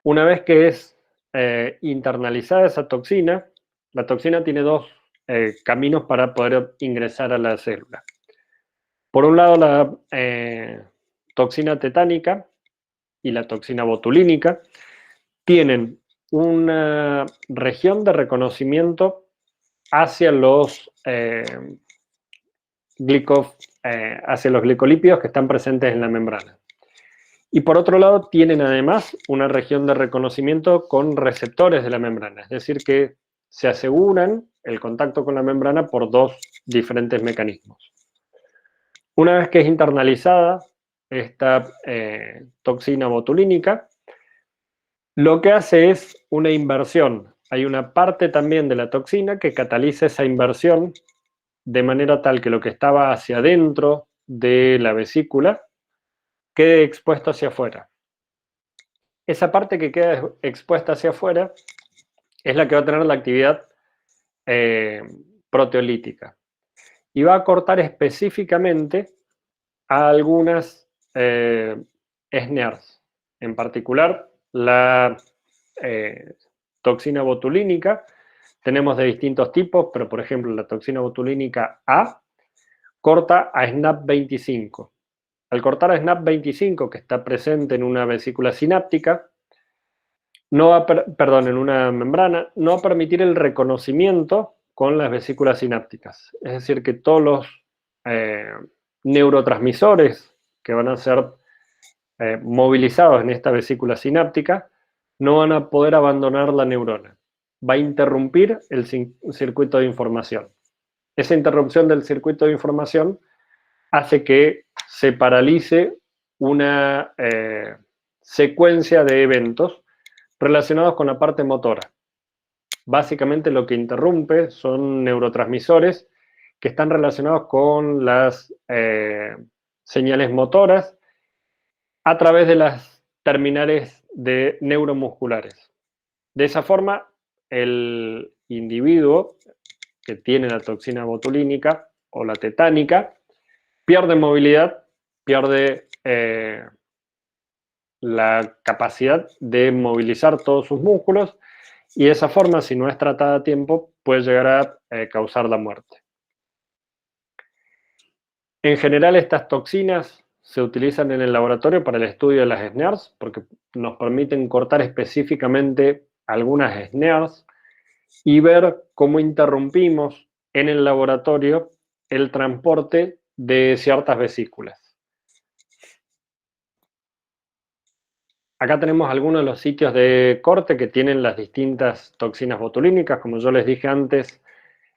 una vez que es internalizada esa toxina, la toxina tiene dos caminos para poder ingresar a la célula. Por un lado, la toxina tetánica y la toxina botulínica tienen una región de reconocimiento hacia los glicolípidos que están presentes en la membrana. Y por otro lado, tienen además una región de reconocimiento con receptores de la membrana, es decir, que se aseguran el contacto con la membrana por dos diferentes mecanismos. Una vez que es internalizada esta toxina botulínica, lo que hace es una inversión. Hay una parte también de la toxina que cataliza esa inversión de manera tal que lo que estaba hacia adentro de la vesícula quede expuesto hacia afuera. Esa parte que queda expuesta hacia afuera es la que va a tener la actividad proteolítica. y va a cortar específicamente a algunas SNERs, en particular la toxina botulínica. Tenemos de distintos tipos, pero por ejemplo la toxina botulínica A corta a SNAP25. Al cortar a SNAP25, que está presente en una vesícula sináptica, no va en una membrana, no va a permitir el reconocimiento con las vesículas sinápticas. Es decir, que todos los neurotransmisores que van a ser movilizados en esta vesícula sináptica no van a poder abandonar la neurona. Va a interrumpir el circuito de información. Esa interrupción del circuito de información hace que se paralice una secuencia de eventos relacionados con la parte motora. Básicamente lo que interrumpe son neurotransmisores que están relacionados con las señales motoras a través de las terminales de neuromusculares. De esa forma, el individuo que tiene la toxina botulínica o la tetánica pierde movilidad, pierde la capacidad de movilizar todos sus músculos y de esa forma, si no es tratada a tiempo, puede llegar a causar la muerte. En general, estas toxinas se utilizan en el laboratorio para el estudio de las SNERs porque nos permiten cortar específicamente algunas SNERs y ver cómo interrumpimos en el laboratorio el transporte de ciertas vesículas. Acá tenemos algunos de los sitios de corte que tienen las distintas toxinas botulínicas. Como yo les dije antes,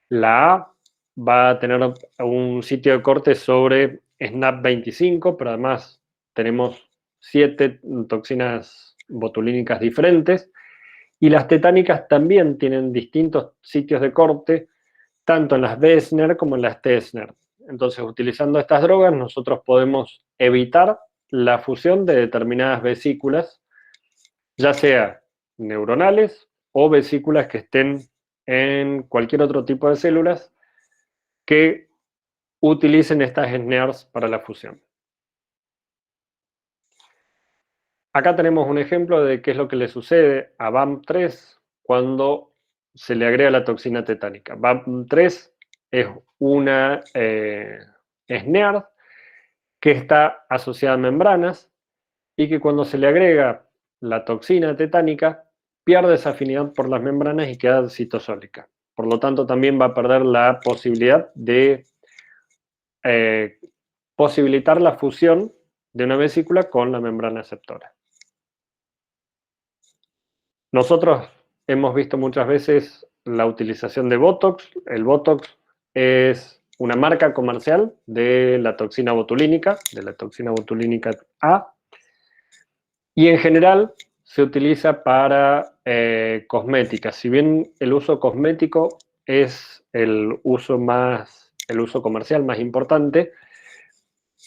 la A va a tener un sitio de corte sobre SNAP25, pero además tenemos 7 toxinas botulínicas diferentes. Y las tetánicas también tienen distintos sitios de corte, tanto en las BSNER como en las TSNER. Entonces, utilizando estas drogas, nosotros podemos evitar la fusión de determinadas vesículas, ya sea neuronales o vesículas que estén en cualquier otro tipo de células que utilicen estas SNERs para la fusión. Acá tenemos un ejemplo de qué es lo que le sucede a BAM3 cuando se le agrega la toxina tetánica. BAM3 es una SNER que está asociada a membranas y que cuando se le agrega la toxina tetánica pierde esa afinidad por las membranas y queda citosólica. Por lo tanto, también va a perder la posibilidad de posibilitar la fusión de una vesícula con la membrana aceptora. Nosotros hemos visto muchas veces la utilización de Botox. El Botox es una marca comercial de la toxina botulínica, A, y en general se utiliza para cosmética. Si bien el uso cosmético es el uso comercial más importante,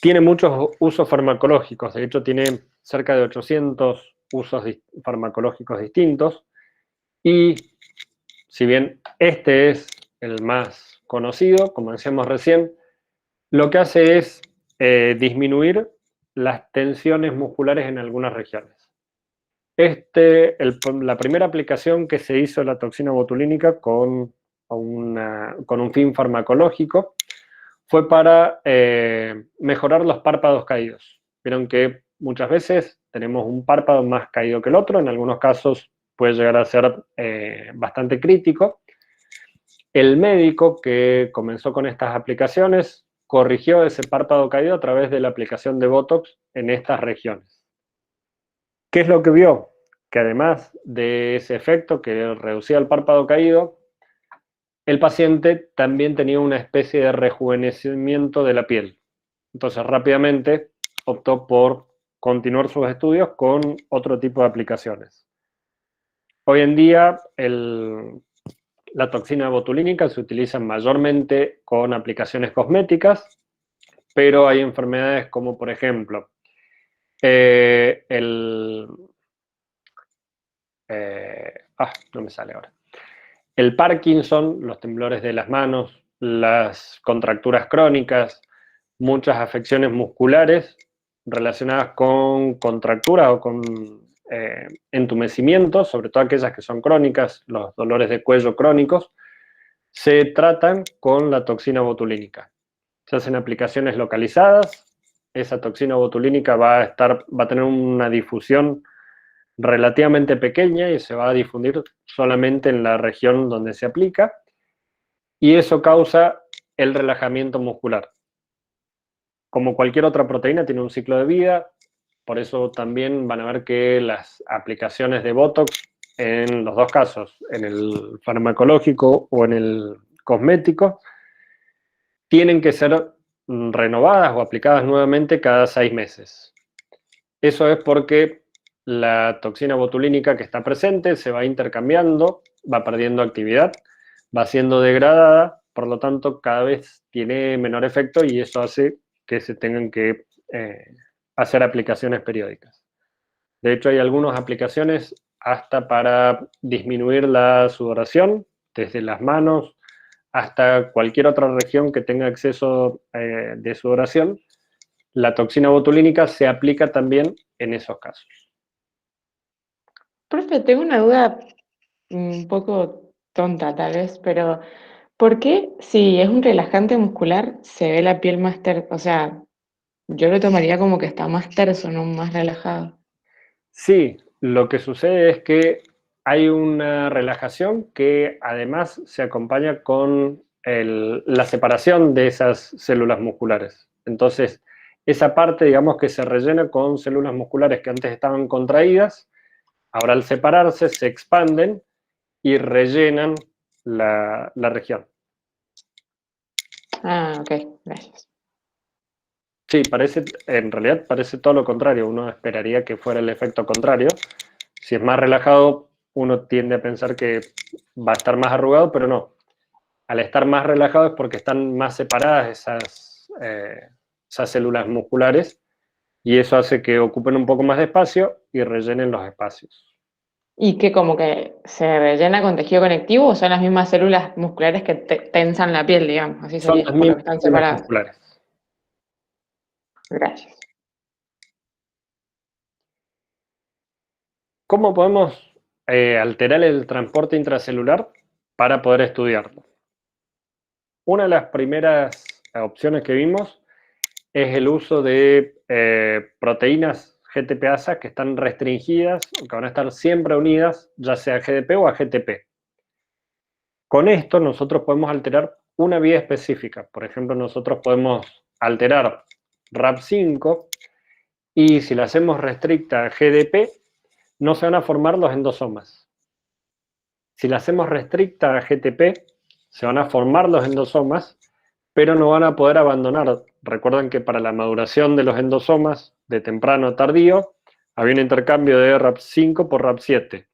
tiene muchos usos farmacológicos. De hecho, tiene cerca de 800 usos farmacológicos distintos. Y si bien este es el más conocido, como decíamos recién, lo que hace es disminuir las tensiones musculares en algunas regiones. La primera aplicación que se hizo de la toxina botulínica con un fin farmacológico fue para mejorar los párpados caídos. Vieron que muchas veces tenemos un párpado más caído que el otro, en algunos casos puede llegar a ser bastante crítico. El médico que comenzó con estas aplicaciones corrigió ese párpado caído a través de la aplicación de Botox en estas regiones. ¿Qué es lo que vio? Que además de ese efecto que reducía el párpado caído, el paciente también tenía una especie de rejuvenecimiento de la piel. Entonces rápidamente optó por continuar sus estudios con otro tipo de aplicaciones. Hoy en día la toxina botulínica se utiliza mayormente con aplicaciones cosméticas, pero hay enfermedades como por ejemplo no me sale ahora. El Parkinson, los temblores de las manos, las contracturas crónicas, muchas afecciones musculares relacionadas con contracturas o con entumecimientos, sobre todo aquellas que son crónicas, los dolores de cuello crónicos, se tratan con la toxina botulínica. Se hacen aplicaciones localizadas, esa toxina botulínica va a tener una difusión relativamente pequeña y se va a difundir solamente en la región donde se aplica, y eso causa el relajamiento muscular. Como cualquier otra proteína, tiene un ciclo de vida, por eso también van a ver que las aplicaciones de Botox, en los dos casos, en el farmacológico o en el cosmético, tienen que ser renovadas o aplicadas nuevamente cada 6 meses. Eso es porque la toxina botulínica que está presente se va intercambiando, va perdiendo actividad, va siendo degradada, por lo tanto cada vez tiene menor efecto y eso hace que se tengan que hacer aplicaciones periódicas. De hecho, hay algunas aplicaciones hasta para disminuir la sudoración, desde las manos hasta cualquier otra región que tenga exceso de sudoración. La toxina botulínica se aplica también en esos casos. Profe, tengo una duda un poco tonta tal vez, pero ¿por qué si es un relajante muscular se ve la piel más tersa? O sea, yo lo tomaría como que está más terso, no más relajado. Sí, lo que sucede es que hay una relajación que además se acompaña con la separación de esas células musculares. Entonces, esa parte, digamos, que se rellena con células musculares que antes estaban contraídas, ahora al separarse se expanden y rellenan la región. Ah, ok, gracias. Sí, en realidad parece todo lo contrario. Uno esperaría que fuera el efecto contrario. Si es más relajado, uno tiende a pensar que va a estar más arrugado, pero no. Al estar más relajado es porque están más separadas esas células musculares y eso hace que ocupen un poco más de espacio y rellenen los espacios. ¿Y que como que se rellena con tejido conectivo o son las mismas células musculares que tensan la piel, digamos? Así Son sería, las por lo que mismas están células separadas. musculares. Gracias. ¿Cómo podemos alterar el transporte intracelular para poder estudiarlo? Una de las primeras opciones que vimos es el uso de proteínas GTPasa que están restringidas o que van a estar siempre unidas, ya sea a GDP o a GTP. Con esto nosotros podemos alterar una vía específica. Por ejemplo, nosotros podemos alterar RAP5 y si la hacemos restricta a GDP, no se van a formar los endosomas. Si la hacemos restricta a GTP, se van a formar los endosomas, pero no van a poder abandonar. Recuerden que para la maduración de los endosomas, de temprano a tardío, había un intercambio de RAP5 por RAP7.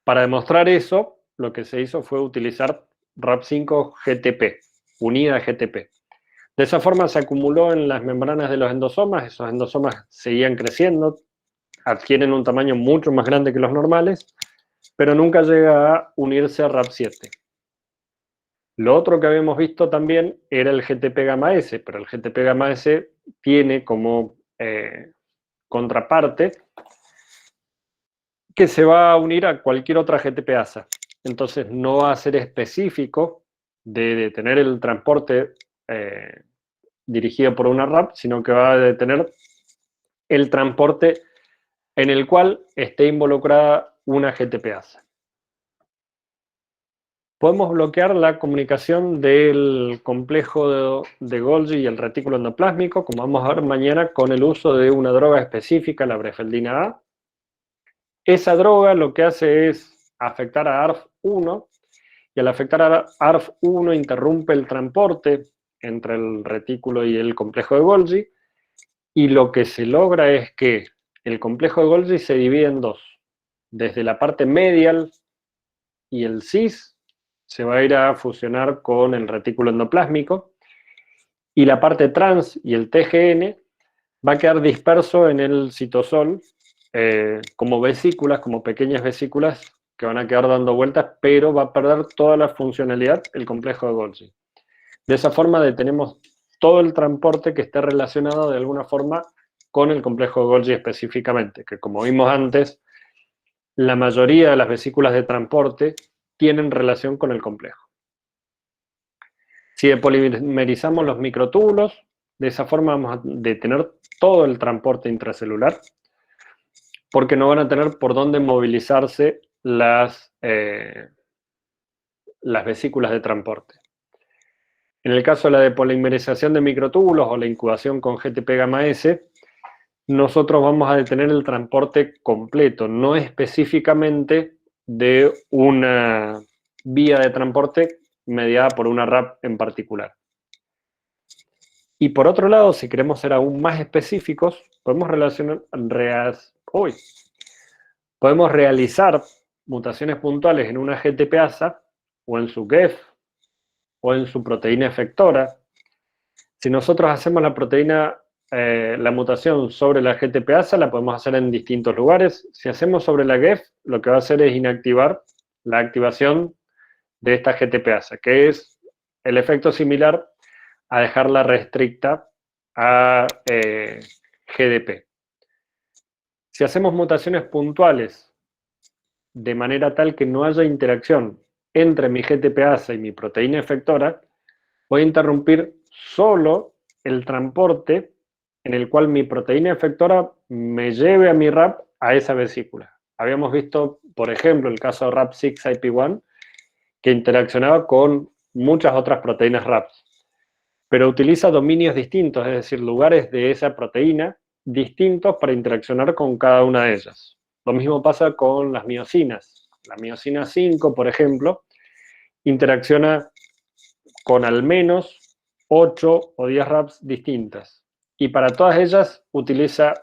Para demostrar eso, lo que se hizo fue utilizar RAP5 GTP, unida a GTP. De esa forma se acumuló en las membranas de los endosomas, esos endosomas seguían creciendo, adquieren un tamaño mucho más grande que los normales, pero nunca llega a unirse a RAP7. Lo otro que habíamos visto también era el GTP gamma S, pero el GTP gamma S tiene como contraparte que se va a unir a cualquier otra GTPasa. Entonces no va a ser específico de tener el transporte dirigido por una RAP, sino que va a detener el transporte en el cual esté involucrada una GTPasa. Podemos bloquear la comunicación del complejo de Golgi y el retículo endoplásmico, como vamos a ver mañana, con el uso de una droga específica, la brefeldina A. Esa droga lo que hace es afectar a ARF1 y al afectar a ARF1 interrumpe el transporte entre el retículo y el complejo de Golgi y lo que se logra es que el complejo de Golgi se divide en dos. Desde la parte medial y el cis se va a ir a fusionar con el retículo endoplásmico y la parte trans y el TGN va a quedar disperso en el citosol como vesículas, como pequeñas vesículas que van a quedar dando vueltas, pero va a perder toda la funcionalidad el complejo de Golgi. De esa forma detenemos todo el transporte que esté relacionado de alguna forma con el complejo de Golgi específicamente, que como vimos antes, la mayoría de las vesículas de transporte tienen relación con el complejo. Si depolimerizamos los microtúbulos, de esa forma vamos a detener todo el transporte intracelular, porque no van a tener por dónde movilizarse las vesículas de transporte. En el caso de la depolimerización de microtúbulos o la incubación con GTP gamma S, nosotros vamos a detener el transporte completo, no específicamente de una vía de transporte mediada por una RAP en particular. Y por otro lado, si queremos ser aún más específicos, podemos realizar mutaciones puntuales en una GTPasa o en su GEF o en su proteína efectora. Si nosotros hacemos la mutación sobre la GTPasa, la podemos hacer en distintos lugares. Si hacemos sobre la GEF, lo que va a hacer es inactivar la activación de esta GTPasa, que es el efecto similar a dejarla restricta a GDP. Si hacemos mutaciones puntuales de manera tal que no haya interacción entre mi GTPasa y mi proteína efectora, voy a interrumpir solo el transporte en el cual mi proteína efectora me lleve a mi RAP a esa vesícula. Habíamos visto, por ejemplo, el caso de RAP6IP1, que interaccionaba con muchas otras proteínas RAPs, pero utiliza dominios distintos, es decir, lugares de esa proteína distintos para interaccionar con cada una de ellas. Lo mismo pasa con las miosinas. La miosina 5, por ejemplo, interacciona con al menos 8 o 10 RAPs distintas. Y para todas ellas utiliza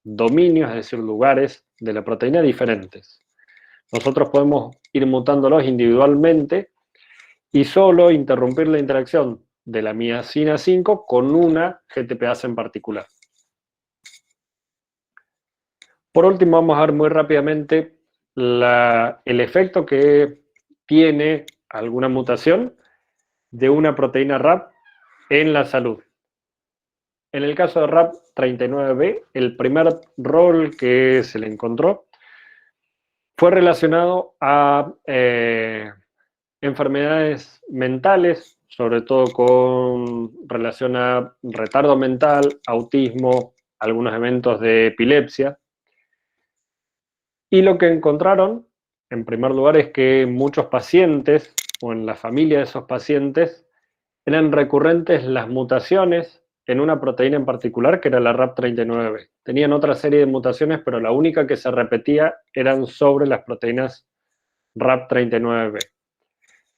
dominios, es decir, lugares de la proteína diferentes. Nosotros podemos ir mutándolos individualmente y solo interrumpir la interacción de la miosina 5 con una GTPasa en particular. Por último, vamos a ver muy rápidamente el efecto que tiene alguna mutación de una proteína RAP en la salud. En el caso de RAP39B, el primer rol que se le encontró fue relacionado a enfermedades mentales, sobre todo con relación a retardo mental, autismo, algunos eventos de epilepsia. Y lo que encontraron, en primer lugar, es que muchos pacientes, o en la familia de esos pacientes, eran recurrentes las mutaciones en una proteína en particular, que era la RAP39B. Tenían otra serie de mutaciones, pero la única que se repetía eran sobre las proteínas RAP39B.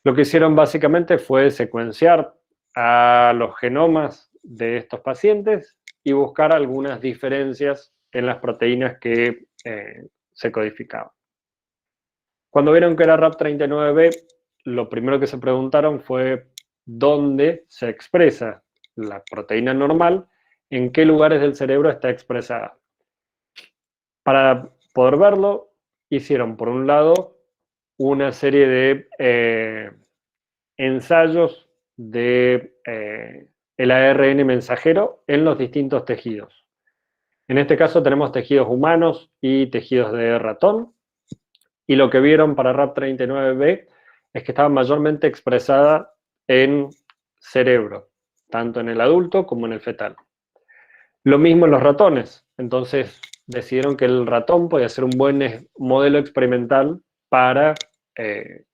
Lo que hicieron básicamente fue secuenciar a los genomas de estos pacientes y buscar algunas diferencias en las proteínas que se codificaban. Cuando vieron que era RAP39B, lo primero que se preguntaron fue dónde se expresa la proteína normal, en qué lugares del cerebro está expresada. Para poder verlo, hicieron por un lado una serie de ensayos de el ARN mensajero en los distintos tejidos. En este caso tenemos tejidos humanos y tejidos de ratón, y lo que vieron para RAP39B es que estaba mayormente expresada en cerebro, tanto en el adulto como en el fetal. Lo mismo en los ratones, entonces decidieron que el ratón podía ser un buen modelo experimental para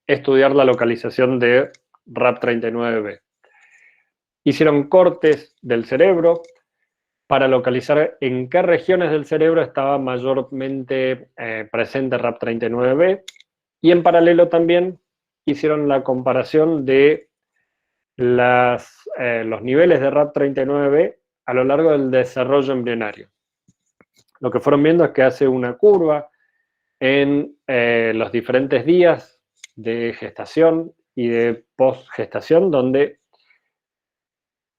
estudiar la localización de RAP39B. Hicieron cortes del cerebro para localizar en qué regiones del cerebro estaba mayormente presente RAP39B, y en paralelo también hicieron la comparación de los niveles de RAP39B a lo largo del desarrollo embrionario. Lo que fueron viendo es que hace una curva en los diferentes días de gestación y de postgestación, donde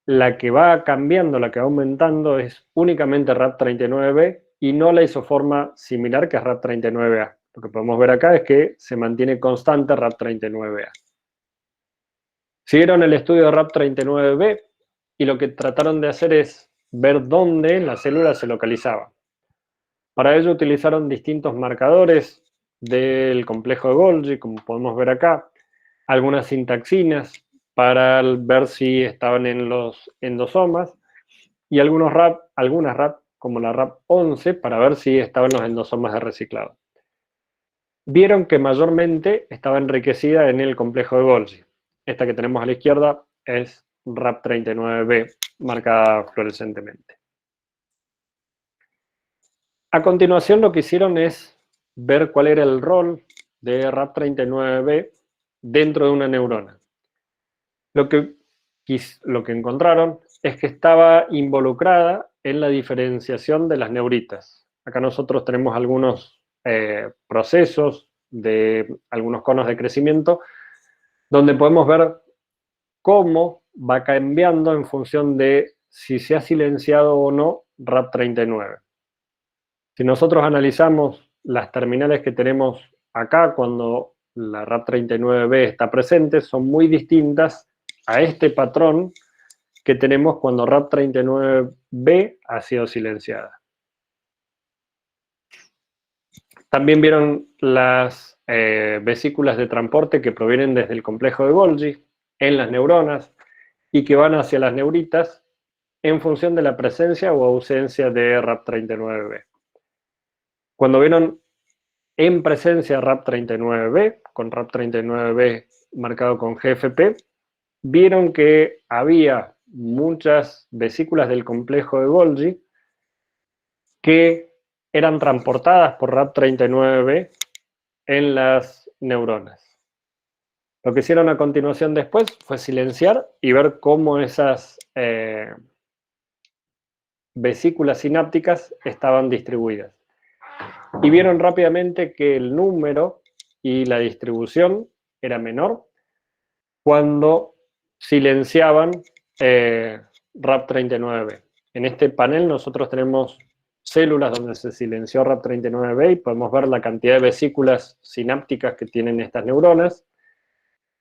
la que va cambiando, la que va aumentando es únicamente RAP39B y no la isoforma similar, que es RAP39A. Lo que podemos ver acá es que se mantiene constante RAP39A. Siguieron el estudio de RAP39B y lo que trataron de hacer es ver dónde la célula se localizaba. Para ello utilizaron distintos marcadores del complejo de Golgi, como podemos ver acá, algunas sintaxinas para ver si estaban en los endosomas y algunas RAP, como la RAP11, para ver si estaban los endosomas de reciclado. Vieron que mayormente estaba enriquecida en el complejo de Golgi. Esta que tenemos a la izquierda es RAP39B, marcada fluorescentemente. A continuación lo que hicieron es ver cuál era el rol de RAP39B dentro de una neurona. Lo que encontraron es que estaba involucrada en la diferenciación de las neuritas. Acá nosotros tenemos algunos procesos de algunos conos de crecimiento donde podemos ver cómo va cambiando en función de si se ha silenciado o no RAP39. Si nosotros analizamos las terminales que tenemos acá cuando la RAP39B está presente, son muy distintas a este patrón que tenemos cuando RAP39B ha sido silenciada. También vieron las vesículas de transporte que provienen desde el complejo de Golgi en las neuronas y que van hacia las neuritas en función de la presencia o ausencia de RAP39B. Cuando vieron en presencia RAP39B, con RAP39B marcado con GFP, vieron que había muchas vesículas del complejo de Golgi que eran transportadas por RAP39B en las neuronas. Lo que hicieron a continuación después fue silenciar y ver cómo esas vesículas sinápticas estaban distribuidas. Y vieron rápidamente que el número y la distribución era menor cuando silenciaban RAP39B. En este panel nosotros tenemos células donde se silenció RAP39B y podemos ver la cantidad de vesículas sinápticas que tienen estas neuronas,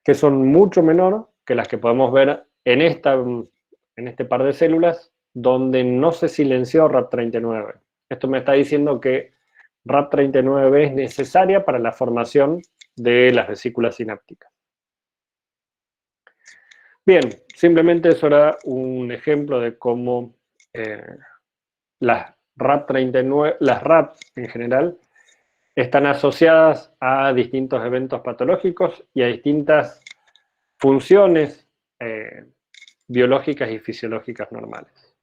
que son mucho menor que las que podemos ver en este par de células donde no se silenció RAP39. Esto me está diciendo que RAP39B es necesaria para la formación de las vesículas sinápticas. Bien, simplemente eso era un ejemplo de cómo las RAP en general están asociadas a distintos eventos patológicos y a distintas funciones biológicas y fisiológicas normales.